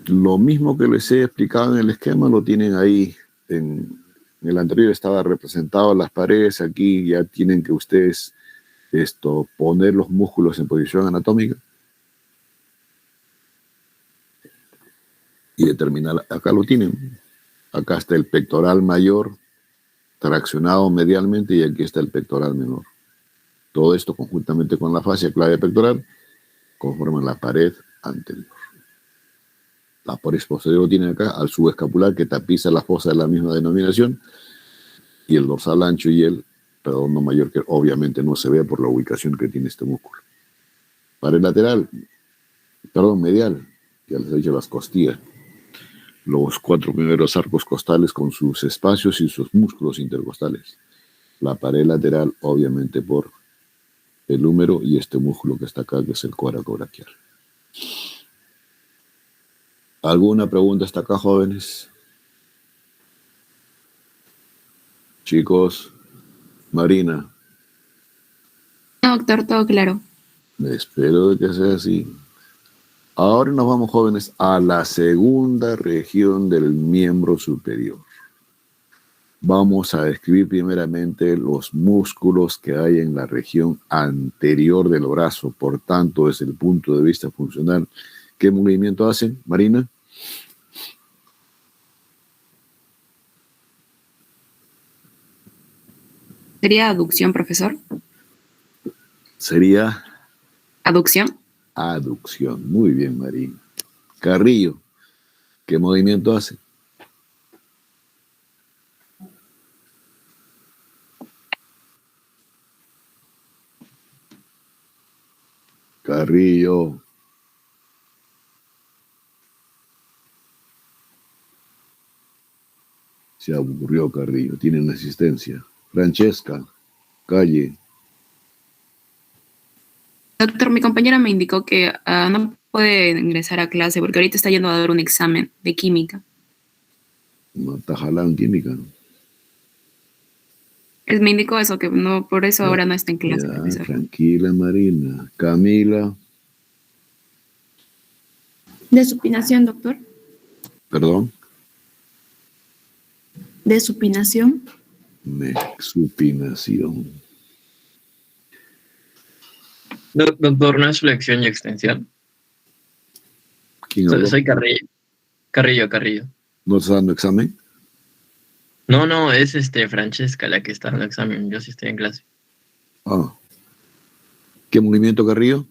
Lo mismo que les he explicado en el esquema lo tienen ahí. En el anterior estaba representado las paredes. Aquí ya tienen que ustedes poner los músculos en posición anatómica y determinar. Acá lo tienen. Acá está el pectoral mayor traccionado medialmente y aquí está el pectoral menor. Todo esto conjuntamente con la fascia clave pectoral conforman la pared anterior. La pared posterior tiene acá al subescapular que tapiza la fosa de la misma denominación y el dorsal ancho y el redondo mayor que obviamente no se ve por la ubicación que tiene este músculo. Pared medial, ya les he dicho las costillas. Los 4 primeros arcos costales con sus espacios y sus músculos intercostales. La pared lateral obviamente por el húmero y este músculo que está acá que es el coracobraquial. ¿Alguna pregunta hasta acá, jóvenes? Chicos, Marina. No, doctor, todo claro. Espero que sea así. Ahora nos vamos, jóvenes, a la segunda región del miembro superior. Vamos a describir primeramente los músculos que hay en la región anterior del brazo. Por tanto, desde el punto de vista funcional, ¿qué movimiento hacen, Marina? ¿Sería aducción, profesor? Sería ¿Aducción? aducción. Muy bien, Marina. Carrillo, ¿qué movimiento hace? Carrillo. Se aburrió Carrillo. Tienen asistencia. Francesca, Calle. Doctor, mi compañera me indicó que no puede ingresar a clase porque ahorita está yendo a dar un examen de química. No está jalando química, ¿no? Me indicó eso, que no, por eso ahora no está en clase, Ya, profesor. tranquila, Marina. Camila. De supinación, doctor. Perdón. De supinación. Supinación. Doctor, ¿no es flexión y extensión? ¿Quién habló? Soy Carrillo. Carrillo. ¿No estás dando examen? No, es Francesca la que está en el examen. Yo sí estoy en clase. Ah. ¿Qué movimiento, Carrillo?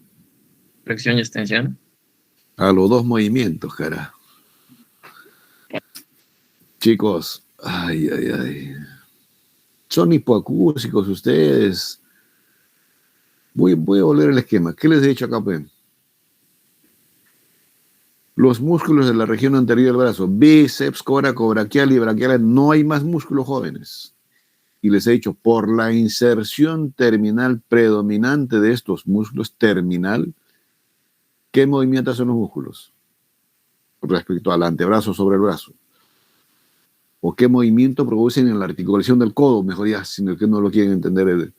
Flexión y extensión. A los dos movimientos, cara. Chicos, ay. Son hipoacúsicos ustedes. Voy a volver el esquema. ¿Qué les he dicho acá, pues? Los músculos de la región anterior del brazo, bíceps, coracobraquial y braquial, no hay más músculos, jóvenes. Y les he dicho, por la inserción terminal predominante de estos músculos, terminal, ¿qué movimiento hacen los músculos? Respecto al antebrazo sobre el brazo. ¿O qué movimiento producen en la articulación del codo? Mejor ya, si no, que no lo quieren entender.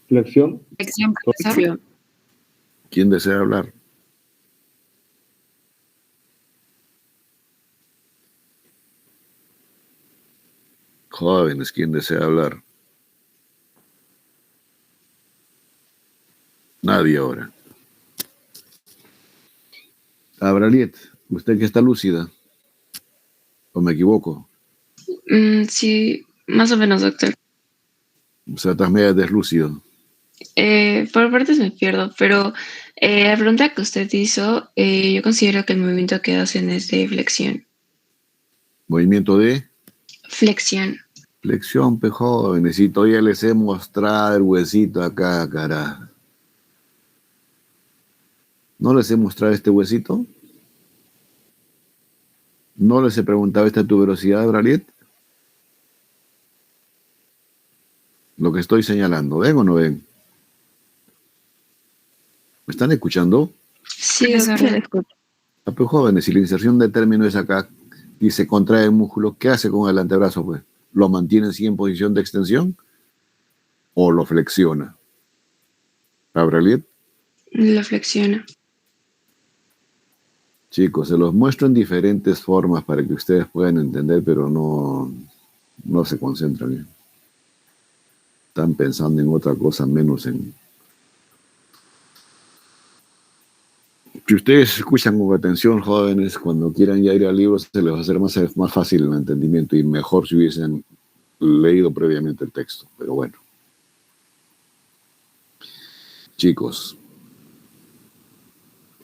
Flexión. Flexión, profesor. ¿Quién desea hablar? Jóvenes, ¿quién desea hablar? Nadie ahora. Abraliet, ¿usted que está lúcida? ¿O me equivoco? Sí, más o menos, doctor. O sea, estás medio deslúcido. Por partes me pierdo, pero la pregunta que usted hizo, yo considero que el movimiento que hacen es de flexión. ¿Movimiento de? Flexión. Flexión, pe jóvenes. Y todavía les he mostrado el huesito acá, cara. ¿No les he mostrado este huesito? ¿No les he preguntado esta tuberosidad, Braliet? Lo que estoy señalando, ¿ven o no ven? ¿Me están escuchando? Sí, doctor. Ah, pues jóvenes, si la inserción de término es acá y se contrae el músculo, ¿qué hace con el antebrazo, pues? ¿Lo mantiene así en posición de extensión o lo flexiona? ¿Abraliet? Lo flexiona. Chicos, se los muestro en diferentes formas para que ustedes puedan entender, pero no se concentran bien. Están pensando en otra cosa menos en... Si ustedes escuchan con atención, jóvenes, cuando quieran ya ir al libro, se les va a hacer más fácil el entendimiento y mejor si hubiesen leído previamente el texto. Pero bueno. Chicos,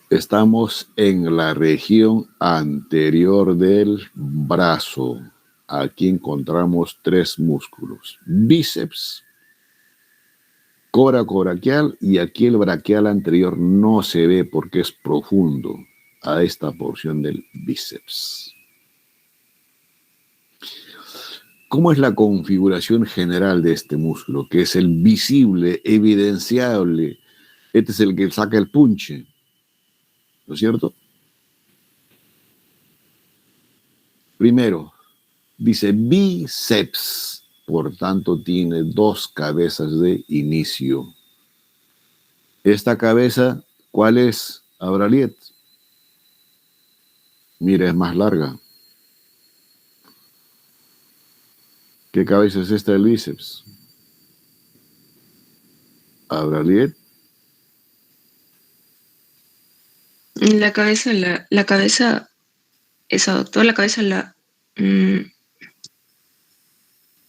estamos en la región anterior del brazo. Aquí encontramos 3 músculos. Bíceps, coracobraquial, y aquí el braquial anterior no se ve porque es profundo a esta porción del bíceps. ¿Cómo es la configuración general de este músculo? Que es el visible, evidenciable. Este es el que saca el punche, ¿no es cierto? Primero, dice bíceps. Por tanto, tiene 2 cabezas de inicio. Esta cabeza, ¿cuál es, Abraliet? Mira, es más larga. ¿Qué cabeza es esta del bíceps? Abraliet. La cabeza, esa, doctor, la cabeza,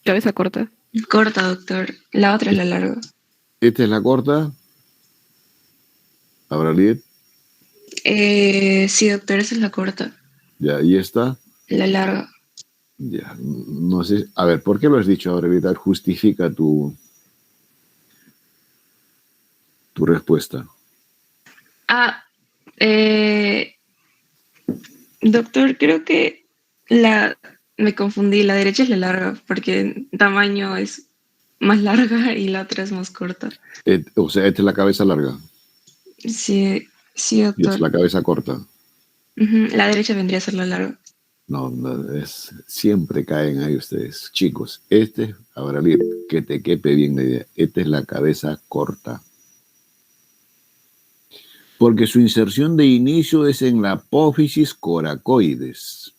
Cabeza corta. corta, doctor. La otra es la larga. ¿Esta es la corta? ¿Abraliet? Sí, doctor, esa es la corta. Ya, ¿y esta? La larga. Ya, no sé. A ver, ¿por qué lo has dicho, Abraliet? Justifica tu respuesta. Doctor, creo que me confundí. La derecha es la larga porque en tamaño es más larga y la otra es más corta. O sea, esta es la cabeza larga. Sí, Y doctor. es la cabeza corta. La derecha vendría a ser la larga. No, siempre caen ahí ustedes. Chicos, Abraliet, que te quepe bien la idea. Esta es la cabeza corta. Porque su inserción de inicio es en la apófisis coracoides.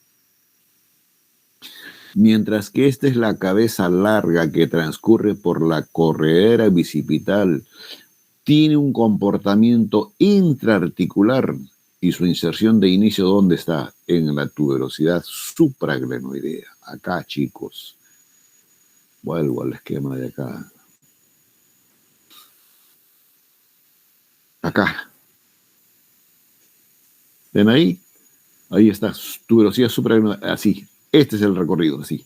Mientras que esta es la cabeza larga que transcurre por la corredera bicipital. Tiene un comportamiento intraarticular Y su inserción de inicio, ¿dónde está? En la tuberosidad supraglenoidea. Acá, chicos. Vuelvo al esquema de acá. Acá. ¿Ven ahí? Ahí está, tuberosidad supraglenoidea. Así. Este es el recorrido, así.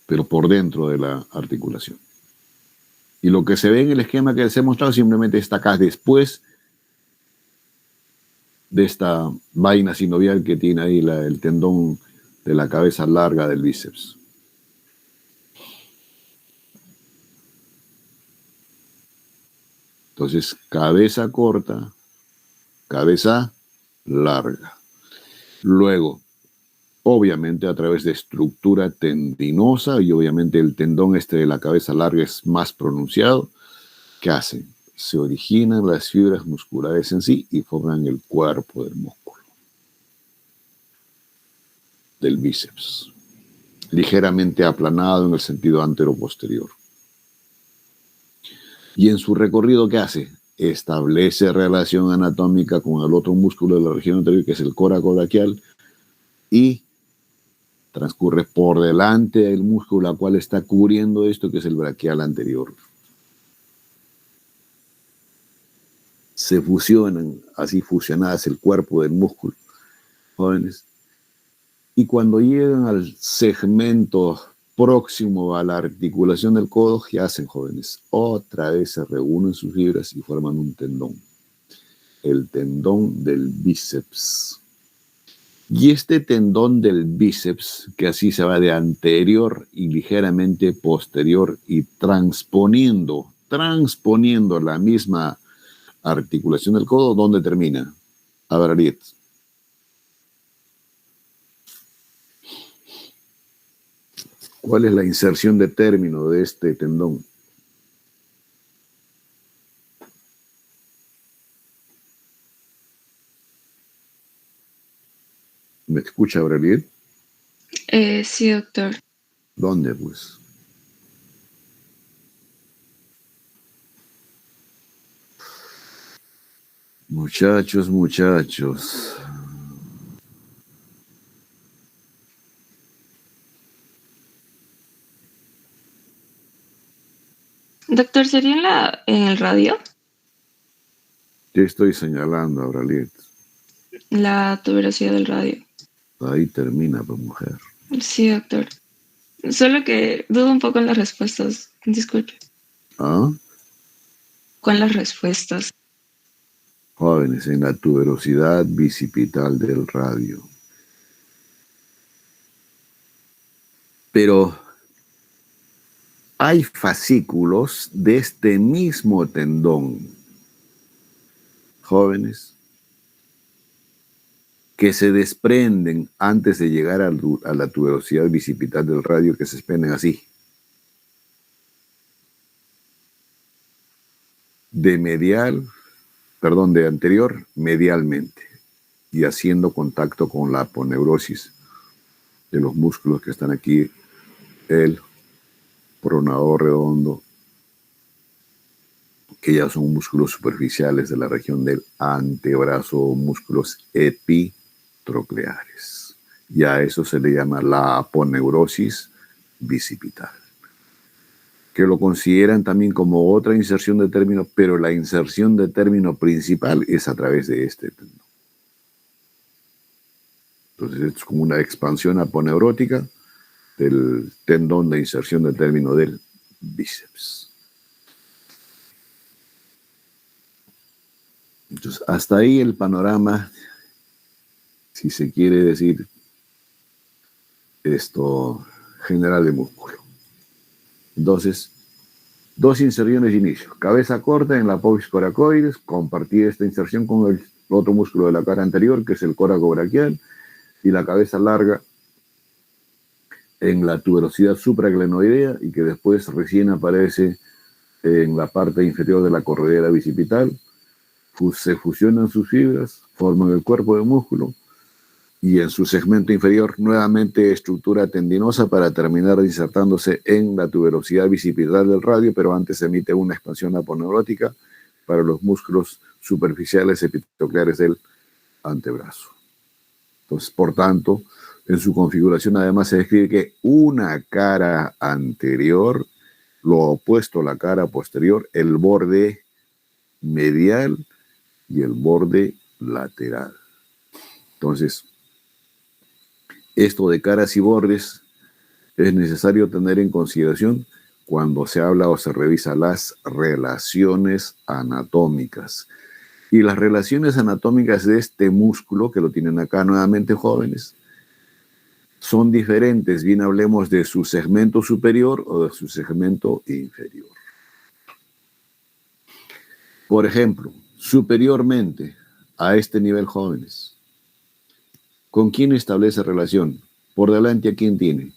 Pero por dentro de la articulación. Y lo que se ve en el esquema que les he mostrado simplemente está acá después de esta vaina sinovial que tiene ahí el tendón de la cabeza larga del bíceps. Entonces, cabeza corta, cabeza larga. Luego, obviamente a través de estructura tendinosa, y obviamente el tendón de la cabeza larga es más pronunciado. ¿Qué hacen? Se originan las fibras musculares en sí y forman el cuerpo del músculo, del bíceps, ligeramente aplanado en el sentido antero-posterior. Y en su recorrido, ¿qué hace? Establece relación anatómica con el otro músculo de la región anterior, que es el coracobraquial, y transcurre por delante del músculo al cual está cubriendo esto, que es el braquial anterior. Se fusionan, así fusionadas el cuerpo del músculo, jóvenes. Y cuando llegan al segmento próximo a la articulación del codo, ¿qué hacen, jóvenes? Otra vez se reúnen sus fibras y forman un tendón. El tendón del bíceps. Y este tendón del bíceps, que así se va de anterior y ligeramente posterior y transponiendo la misma articulación del codo, ¿dónde termina? A ver, Ariet. ¿Cuál es la inserción de término de este tendón? ¿Me escucha, Ariet? Sí, doctor. ¿Dónde, pues? Muchachos. Doctor, ¿sería en el radio? Te estoy señalando, Auraliet. La tuberosidad del radio. Ahí termina, pues, mujer. Sí, doctor. Solo que dudo un poco en las respuestas. Disculpe. ¿Ah? Con las respuestas. Jóvenes, en la tuberosidad bicipital del radio. Pero hay fascículos de este mismo tendón, jóvenes, que se desprenden antes de llegar a la tuberosidad bicipital del radio, que se desprenden así. De anterior, medialmente, y haciendo contacto con la aponeurosis de los músculos que están aquí, el pronador redondo, que ya son músculos superficiales de la región del antebrazo, músculos epitrocleares. Y a eso se le llama la aponeurosis bicipital, que lo consideran también como otra inserción de término, pero la inserción de término principal es a través de este tendón. Entonces es como una expansión aponeurótica del tendón de inserción de término del bíceps. Entonces, hasta ahí el panorama, si se quiere decir, esto general de músculo. Entonces, dos inserciones de inicio. Cabeza corta en la apófisis coracoides, compartir esta inserción con el otro músculo de la cara anterior, que es el coracobraquial, y la cabeza larga en la tuberosidad supraglenoidea, y que después recién aparece en la parte inferior de la corredera bicipital. Se fusionan sus fibras, forman el cuerpo de músculo, y en su segmento inferior nuevamente estructura tendinosa para terminar insertándose en la tuberosidad bicipital del radio, pero antes emite una expansión aponeurótica para los músculos superficiales epitocleares del antebrazo. Entonces, por tanto, en su configuración además se describe que una cara anterior, lo opuesto a la cara posterior, el borde medial y el borde lateral. Entonces, esto de caras y bordes es necesario tener en consideración cuando se habla o se revisa las relaciones anatómicas. Y las relaciones anatómicas de este músculo, que lo tienen acá nuevamente jóvenes, son diferentes. Bien hablemos de su segmento superior o de su segmento inferior. Por ejemplo, superiormente a este nivel jóvenes, ¿con quién establece relación? Por delante, ¿a quién tiene?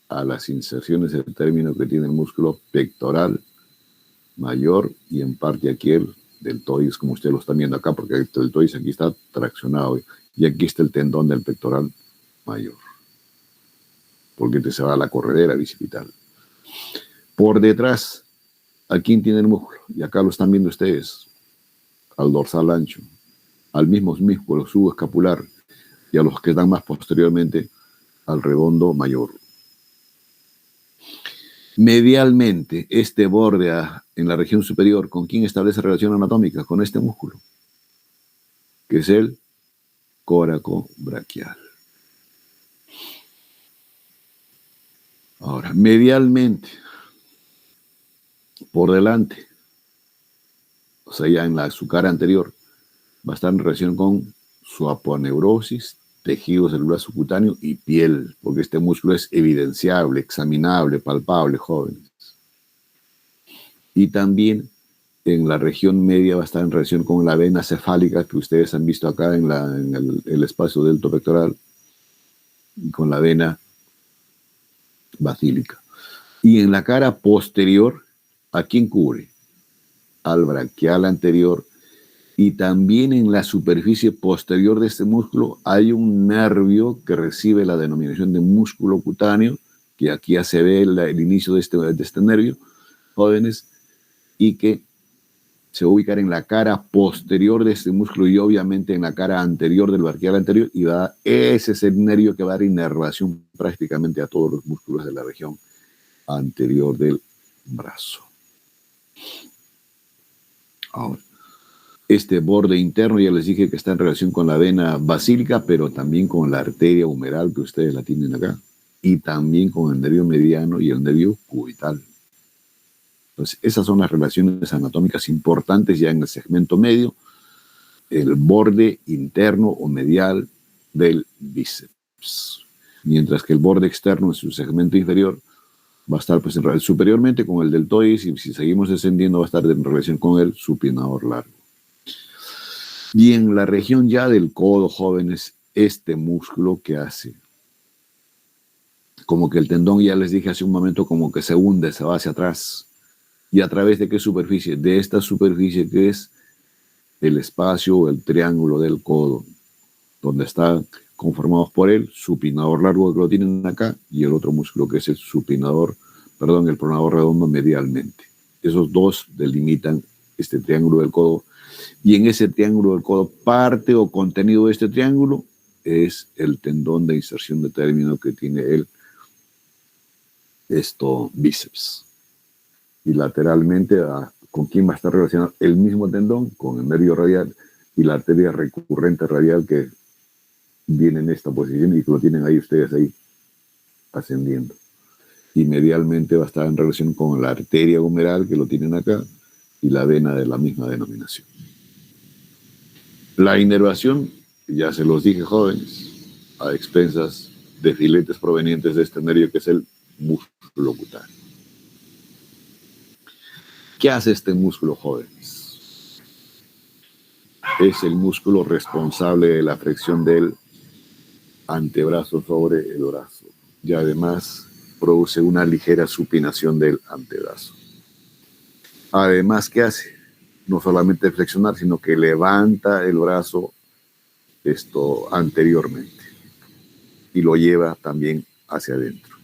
A las inserciones del término que tiene el músculo pectoral mayor y en parte aquí el deltoides, como ustedes lo están viendo acá, porque el deltoides aquí está traccionado y aquí está el tendón del pectoral mayor, porque te se va a la corredera bicipital. Por detrás, ¿a quién tiene el músculo? Y acá lo están viendo ustedes, al dorsal ancho, al mismo músculo subescapular y a los que dan más posteriormente al redondo mayor. Medialmente, este borde en la región superior, ¿con quién establece relación anatómica? Con este músculo, que es el córaco braquial. Ahora, medialmente, por delante, o sea, ya en su cara anterior, va a estar en relación con su aponeurosis, tejido celular subcutáneo y piel, porque este músculo es evidenciable, examinable, palpable, jóvenes. Y también en la región media va a estar en relación con la vena cefálica que ustedes han visto acá en el espacio deltopectoral y con la vena basílica. Y en la cara posterior, ¿a quién cubre? Al braquial anterior. Y también en la superficie posterior de este músculo hay un nervio que recibe la denominación de músculo cutáneo, que aquí ya se ve el inicio de este nervio, jóvenes, y que se va a ubicar en la cara posterior de este músculo y obviamente en la cara anterior del braquial anterior, y ese es el nervio que va a dar inervación prácticamente a todos los músculos de la región anterior del brazo. Ahora, este borde interno ya les dije que está en relación con la vena basílica, pero también con la arteria humeral que ustedes la tienen acá, y también con el nervio mediano y el nervio cubital. Entonces, esas son las relaciones anatómicas importantes ya en el segmento medio, el borde interno o medial del bíceps, mientras que el borde externo en su segmento inferior va a estar pues, superiormente con el deltoides, y si seguimos descendiendo va a estar en relación con el supinador largo. Y en la región ya del codo, jóvenes, este músculo que hace, como que el tendón, ya les dije hace un momento, como que se hunde, se va hacia atrás. ¿Y a través de qué superficie? De esta superficie que es el espacio o el triángulo del codo, donde están conformados por el supinador largo que lo tienen acá y el otro músculo que es el el pronador redondo medialmente. Esos dos delimitan este triángulo del codo. Y en ese triángulo del codo, parte o contenido de este triángulo es el tendón de inserción de término que tiene el bíceps. Y lateralmente, ¿con quién va a estar relacionado? El mismo tendón con el nervio radial y la arteria recurrente radial que viene en esta posición y que lo tienen ahí ustedes ahí ascendiendo. Y medialmente va a estar en relación con la arteria humeral que lo tienen acá y la vena de la misma denominación. La inervación, ya se los dije, jóvenes, a expensas de filetes provenientes de este nervio que es el músculo cutáneo. ¿Qué hace este músculo, jóvenes? Es el músculo responsable de la flexión del antebrazo sobre el brazo y además produce una ligera supinación del antebrazo. Además, ¿qué hace? No solamente flexionar, sino que levanta el brazo anteriormente y lo lleva también hacia adentro.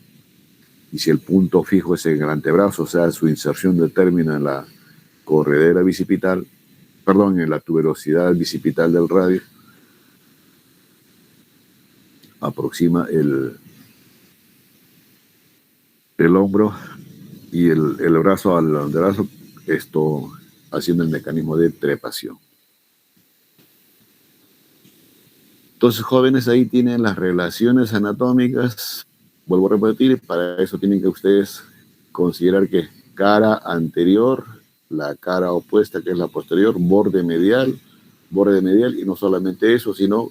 Y si el punto fijo es en el antebrazo, o sea, su inserción de término en la corredera bicipital, perdón, en la tuberosidad bicipital del radio, aproxima el hombro y el brazo al antebrazo, esto haciendo el mecanismo de trepación. Entonces, jóvenes, ahí tienen las relaciones anatómicas. Vuelvo a repetir, para eso tienen que ustedes considerar que cara anterior, la cara opuesta, que es la posterior, borde medial, y no solamente eso, sino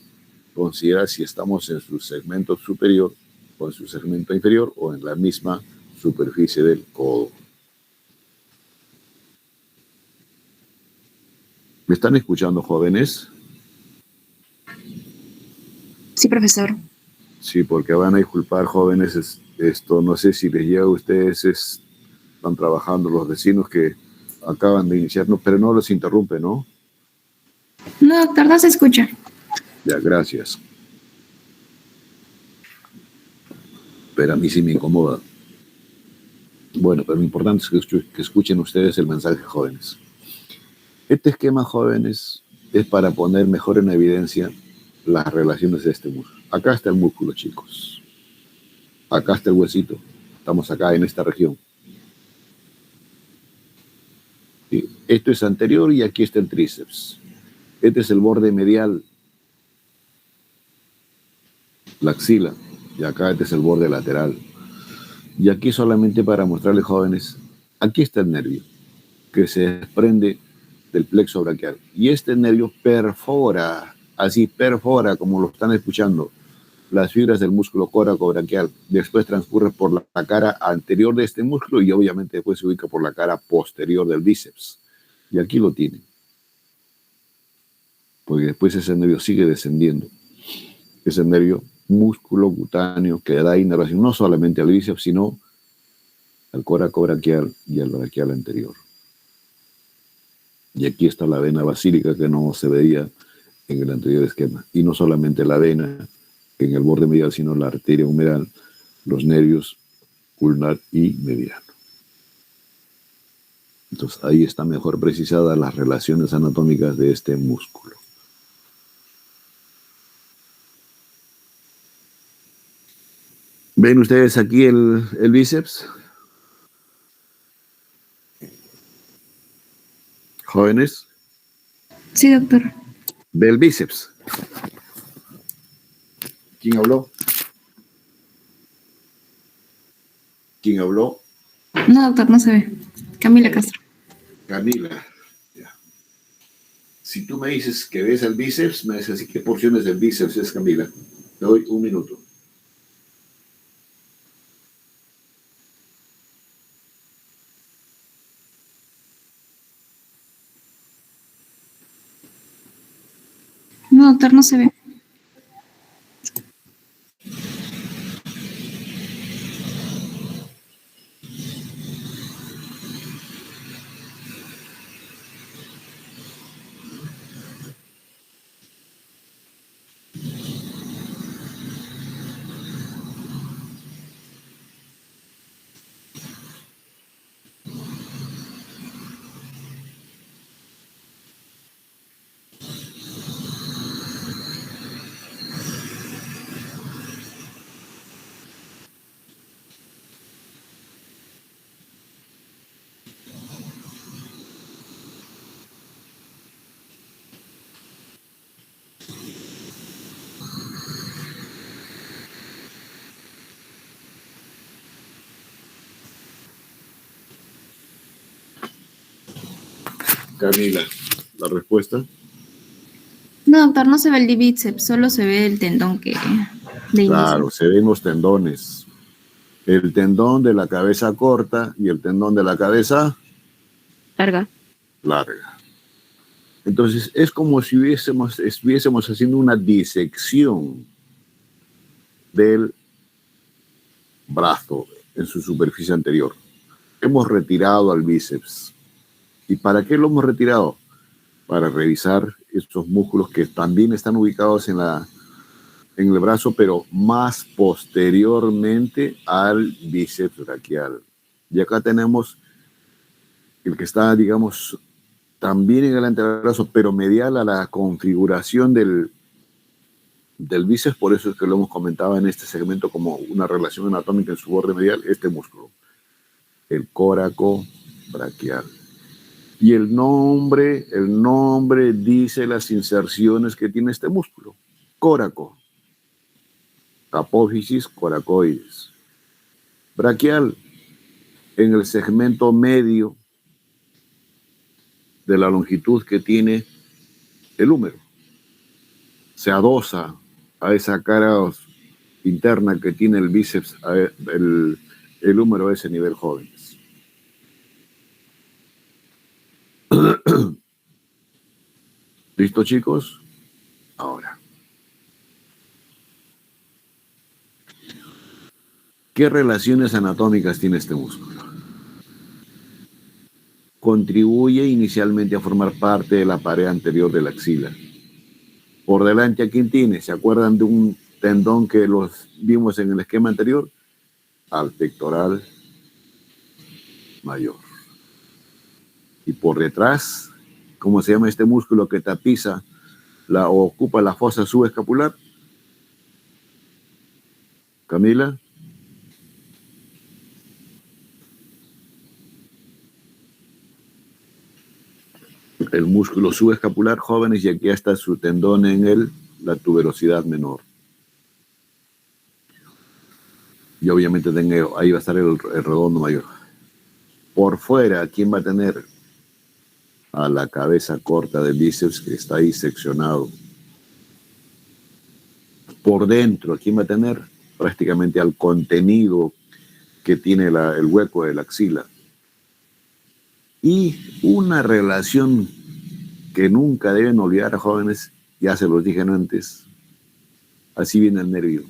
considerar si estamos en su segmento superior o en su segmento inferior o en la misma superficie del codo. ¿Me están escuchando, jóvenes? Sí, profesor. Sí, porque van a disculpar, jóvenes, esto no sé si les llega a ustedes, están trabajando los vecinos que acaban de iniciar, no, pero no los interrumpe, ¿no? No, doctor, no se escucha. Ya, gracias. Pero a mí sí me incomoda. Bueno, pero lo importante es que escuchen ustedes el mensaje, jóvenes. Este esquema, jóvenes, es para poner mejor en evidencia las relaciones de este músculo. Acá está el músculo, chicos. Acá está el huesito. Estamos acá en esta región. ¿Sí? Esto es anterior y aquí está el tríceps. Este es el borde medial, la axila. Y acá este es el borde lateral. Y aquí solamente para mostrarles, jóvenes, aquí está el nervio que se desprende del plexo braquial. Y este nervio perfora, así perfora, como lo están escuchando, las fibras del músculo coracobraquial. Después transcurre por la cara anterior de este músculo y obviamente después se ubica por la cara posterior del bíceps. Y aquí lo tienen. Porque después ese nervio sigue descendiendo. Ese nervio músculo cutáneo que da inervación no solamente al bíceps, sino al coracobraquial y al braquial anterior. Y aquí está la vena basílica que no se veía en el anterior esquema. Y no solamente la vena en el borde medial, sino la arteria humeral, los nervios ulnar y mediano. Entonces ahí están mejor precisadas las relaciones anatómicas de este músculo. ¿Ven ustedes aquí el bíceps? Jóvenes. Sí, doctor. Del bíceps. ¿Quién habló? ¿Quién habló? No, doctor, no se ve. Camila Castro. Camila. Ya. Si tú me dices que ves el bíceps, me dices qué porciones del bíceps es, Camila. Te doy un minuto. No, doctor, no se ve. Camila, la respuesta. No, doctor, no se ve el bíceps, solo se ve el tendón que de Claro, inicio. se ven los tendones. El tendón de la cabeza corta y el tendón de la cabeza Larga. larga. Entonces, es como si estuviésemos haciendo una disección del brazo en su superficie anterior. Hemos retirado al bíceps. ¿Y para qué lo hemos retirado? Para revisar estos músculos que también están ubicados en el brazo, pero más posteriormente al bíceps braquial. Y acá tenemos el que está, digamos, también en el antebrazo, pero medial a la configuración del bíceps, por eso es que lo hemos comentado en este segmento como una relación anatómica en su borde medial, este músculo, el córaco braquial. Y el nombre dice las inserciones que tiene este músculo. Córaco, apófisis coracoides. Braquial, en el segmento medio de la longitud que tiene el húmero. Se adosa a esa cara interna que tiene el bíceps, el húmero a ese nivel, jóvenes. ¿Listo, chicos? Ahora, ¿qué relaciones anatómicas tiene este músculo? Contribuye inicialmente a formar parte de la pared anterior de la axila. Por delante, ¿a quién tiene? ¿Se acuerdan de un tendón que los vimos en el esquema anterior? Al pectoral mayor. Y por detrás, ¿cómo se llama este músculo que tapiza o ocupa la fosa subescapular? Camila. El músculo subescapular, jóvenes, y aquí está su tendón en la tuberosidad menor. Y obviamente ahí va a estar el redondo mayor. Por fuera, ¿quién va a tener? A la cabeza corta del bíceps que está ahí seccionado. Por dentro, ¿quién va a tener? Prácticamente al contenido que tiene el hueco de la axila. Y una relación que nunca deben olvidar, jóvenes, ya se los dije antes, así viene el nervio.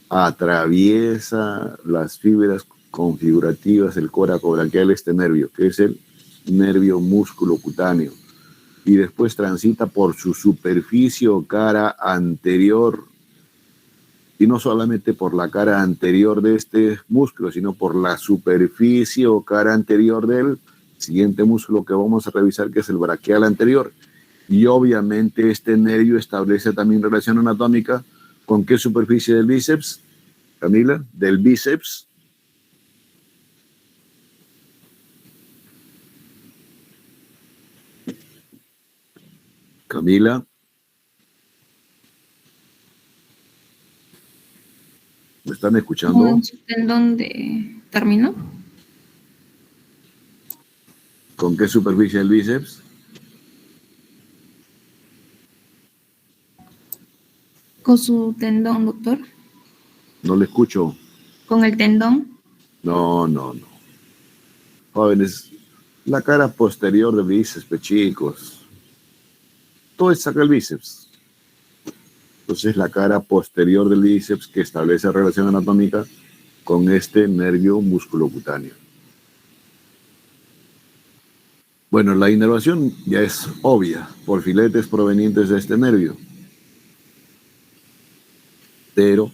Atraviesa las fibras configurativas del córaco braquial este nervio, que es el nervio músculo cutáneo, y después transita por su superficie o cara anterior, y no solamente por la cara anterior de este músculo, sino por la superficie o cara anterior del siguiente músculo que vamos a revisar, que es el braquial anterior. Y obviamente este nervio establece también relación anatómica con qué superficie del bíceps, Camila, del bíceps. Camila. ¿Me están escuchando? ¿Con su tendón de término? ¿Con qué superficie del bíceps? ¿Con su tendón, doctor? No le escucho. ¿Con el tendón? No. Jóvenes, la cara posterior del bíceps, chicos. Todo es acá el bíceps. Entonces la cara posterior del bíceps que establece relación anatómica con este nervio musculocutáneo. Bueno, la inervación ya es obvia por filetes provenientes de este nervio. Pero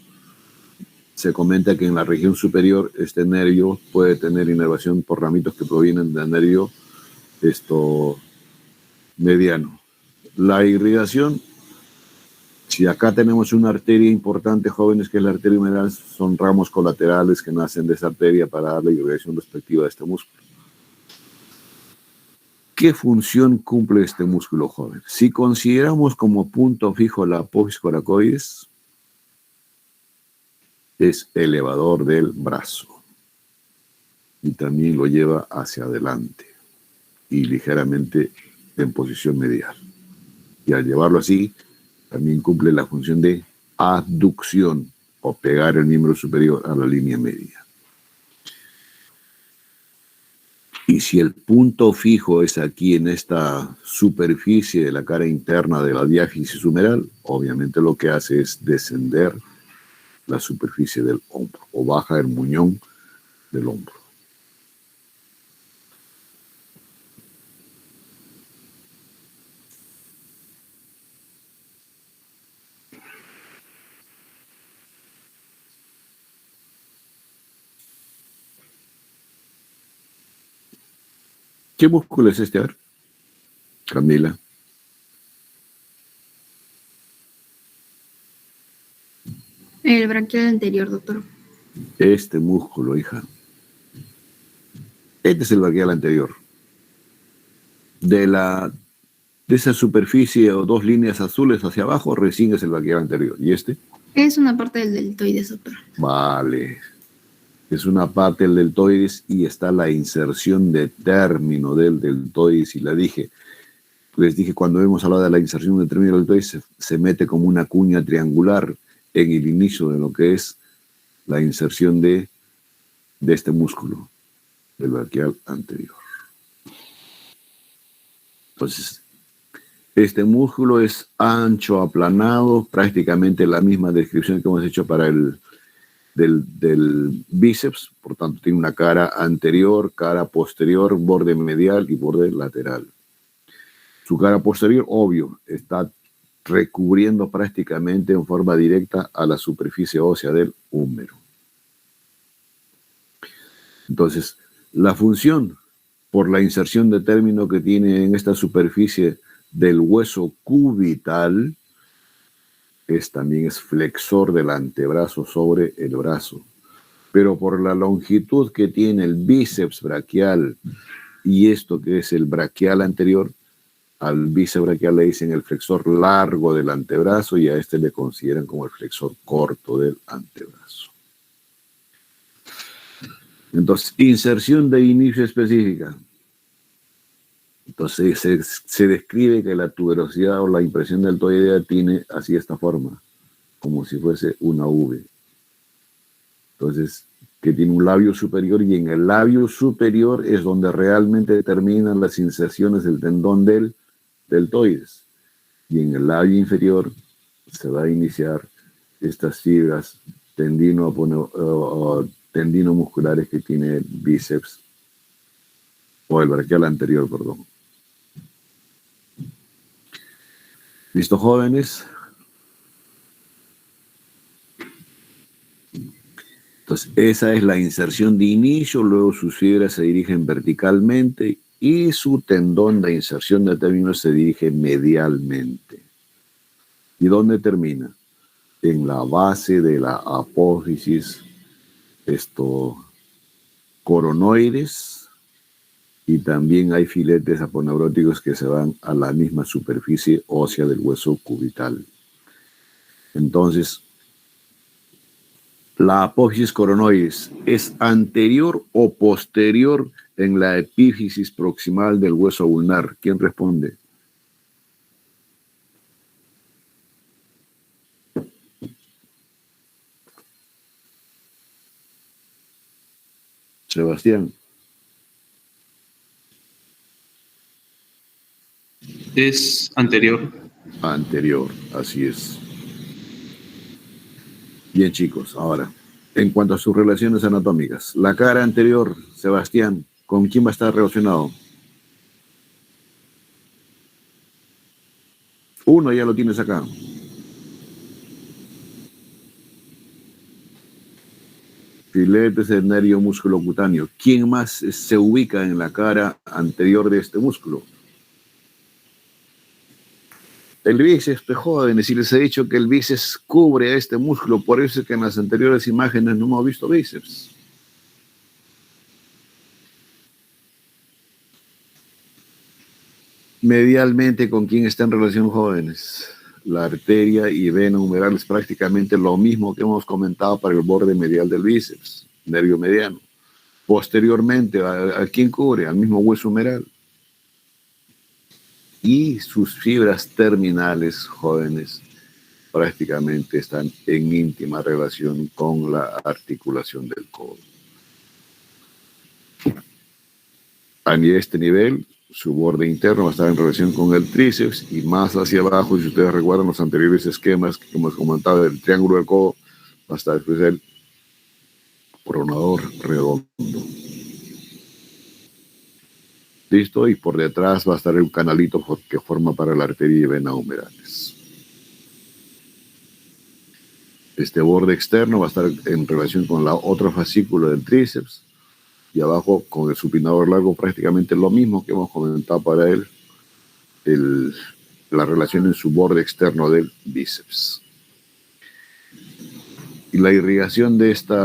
se comenta que en la región superior este nervio puede tener inervación por ramitos que provienen del nervio mediano. La irrigación, si acá tenemos una arteria importante, jóvenes, que es la arteria humeral, son ramos colaterales que nacen de esa arteria para dar la irrigación respectiva de este músculo. ¿Qué función cumple este músculo, joven? Si consideramos como punto fijo la apófisis coracoides, es elevador del brazo y también lo lleva hacia adelante y ligeramente en posición medial. Y al llevarlo así, también cumple la función de abducción o pegar el miembro superior a la línea media. Y si el punto fijo es aquí en esta superficie de la cara interna de la diáfisis humeral, obviamente lo que hace es descender la superficie del hombro o baja el muñón del hombro. ¿Qué músculo es este? A ver. Camila. El braquial anterior, doctor. Este músculo, hija. Este es el braquial anterior. De esa superficie o dos líneas azules hacia abajo, recién es el braquial anterior. ¿Y este? Es una parte del deltoides, doctor. Vale. Es una parte del deltoides y está la inserción de término del deltoides. Y les dije, cuando hemos hablado de la inserción de término del deltoides, se mete como una cuña triangular en el inicio de lo que es la inserción de este músculo, del braquial anterior. Entonces, este músculo es ancho, aplanado, prácticamente la misma descripción que hemos hecho para el del bíceps, por tanto tiene una cara anterior, cara posterior, borde medial y borde lateral. Su cara posterior, obvio, está recubriendo prácticamente en forma directa a la superficie ósea del húmero. Entonces, la función por la inserción de término que tiene en esta superficie del hueso cubital también es flexor del antebrazo sobre el brazo. Pero por la longitud que tiene el bíceps braquial y esto que es el braquial anterior, al bíceps braquial le dicen el flexor largo del antebrazo y a este le consideran como el flexor corto del antebrazo. Entonces, inserción de inicio específica. Entonces, se describe que la tuberosidad o la impresión deltoidea tiene así esta forma, como si fuese una V. Entonces, que tiene un labio superior y en el labio superior es donde realmente terminan las inserciones del tendón del deltoides. Y en el labio inferior se va a iniciar estas fibras tendinomusculares que tiene el bíceps o el braquial anterior, perdón. ¿Listo, jóvenes? Entonces, esa es la inserción de inicio, luego sus fibras se dirigen verticalmente y su tendón de inserción de término se dirige medialmente. ¿Y dónde termina? En la base de la apófisis coronoides, y también hay filetes aponeuróticos que se van a la misma superficie ósea del hueso cubital. Entonces, la apófisis coronoides es anterior o posterior en la epífisis proximal del hueso ulnar. ¿Quién responde? Sebastián. Es anterior. Anterior, así es. Bien, chicos, ahora, en cuanto a sus relaciones anatómicas, la cara anterior, Sebastián, ¿con quién va a estar relacionado? Uno ya lo tienes acá. Filetes del nervio músculo cutáneo. ¿Quién más se ubica en la cara anterior de este músculo? El bíceps, jóvenes, y les he dicho que el bíceps cubre a este músculo, por eso es que en las anteriores imágenes no hemos visto bíceps. Medialmente, ¿con quién está en relación, jóvenes? La arteria y vena humeral es prácticamente lo mismo que hemos comentado para el borde medial del bíceps, nervio mediano. Posteriormente, ¿a quién cubre? Al mismo hueso humeral. Y sus fibras terminales, jóvenes, prácticamente están en íntima relación con la articulación del codo. A este nivel, su borde interno va a estar en relación con el tríceps y más hacia abajo, y si ustedes recuerdan los anteriores esquemas que hemos comentado del triángulo del codo, va a estar después el coronador redondo. ¿Listo? Y por detrás va a estar el canalito que forma para la arteria y vena humerales. Este borde externo va a estar en relación con la otra fascícula del tríceps y abajo con el supinador largo prácticamente lo mismo que hemos comentado para el la relación en su borde externo del bíceps. Y la irrigación de este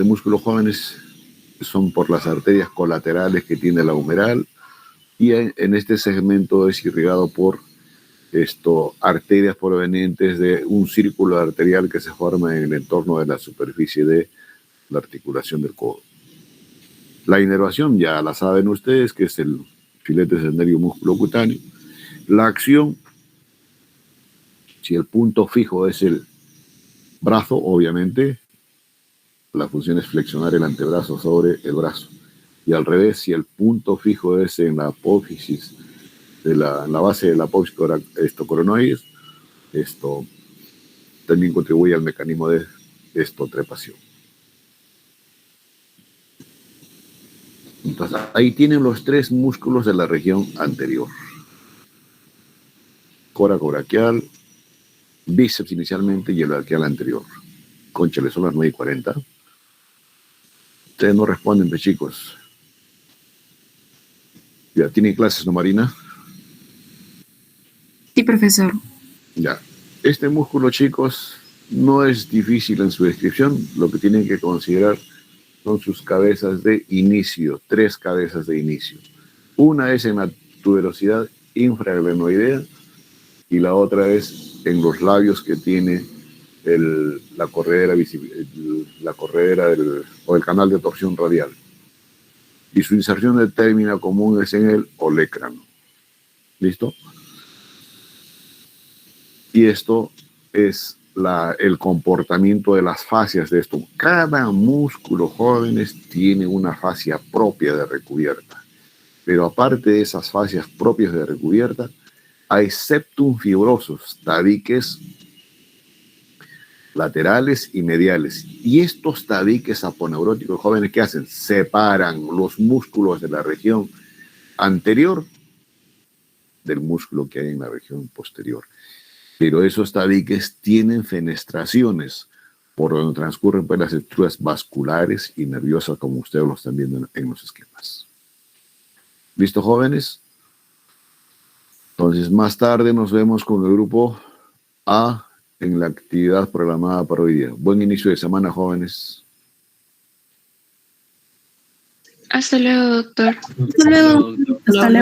músculo, jóvenes, son por las arterias colaterales que tiene la humeral, y en este segmento es irrigado por arterias provenientes de un círculo arterial que se forma en el entorno de la superficie de la articulación del codo. La inervación ya la saben ustedes, que es el filete senderio músculo cutáneo. La acción, si el punto fijo es el brazo, obviamente la función es flexionar el antebrazo sobre el brazo. Y al revés, si el punto fijo es en la apófisis, en la base de la apófisis coronoides, esto también contribuye al mecanismo de trepación. Entonces, ahí tienen los tres músculos de la región anterior. Coracobraquial, bíceps inicialmente y el braquial anterior. Cónchale, son las 9:40. Ustedes no responden, chicos. ¿Ya tienen clases, no, Marina? Sí, profesor. Ya. Este músculo, chicos, no es difícil en su descripción. Lo que tienen que considerar son sus cabezas de inicio, 3 cabezas de inicio. Una es en la tuberosidad infraglenoidea y la otra es en los labios que tiene la corredera o el canal de torsión radial. Y su inserción de término común es en el olecrano. ¿Listo? Y esto es el comportamiento de las fascias de esto. Cada músculo, jóvenes, tiene una fascia propia de recubierta. Pero aparte de esas fascias propias de recubierta, hay septum fibrosos, tabiques laterales y mediales. Y estos tabiques aponeuróticos, jóvenes, ¿qué hacen? Separan los músculos de la región anterior del músculo que hay en la región posterior. Pero esos tabiques tienen fenestraciones por donde transcurren pues, las estructuras vasculares y nerviosas, como ustedes lo están viendo en los esquemas. ¿Listo, jóvenes? Entonces, más tarde nos vemos con el grupo A en la actividad programada para hoy día. Buen inicio de semana, jóvenes. Hasta luego, doctor. Hasta luego. Hasta luego.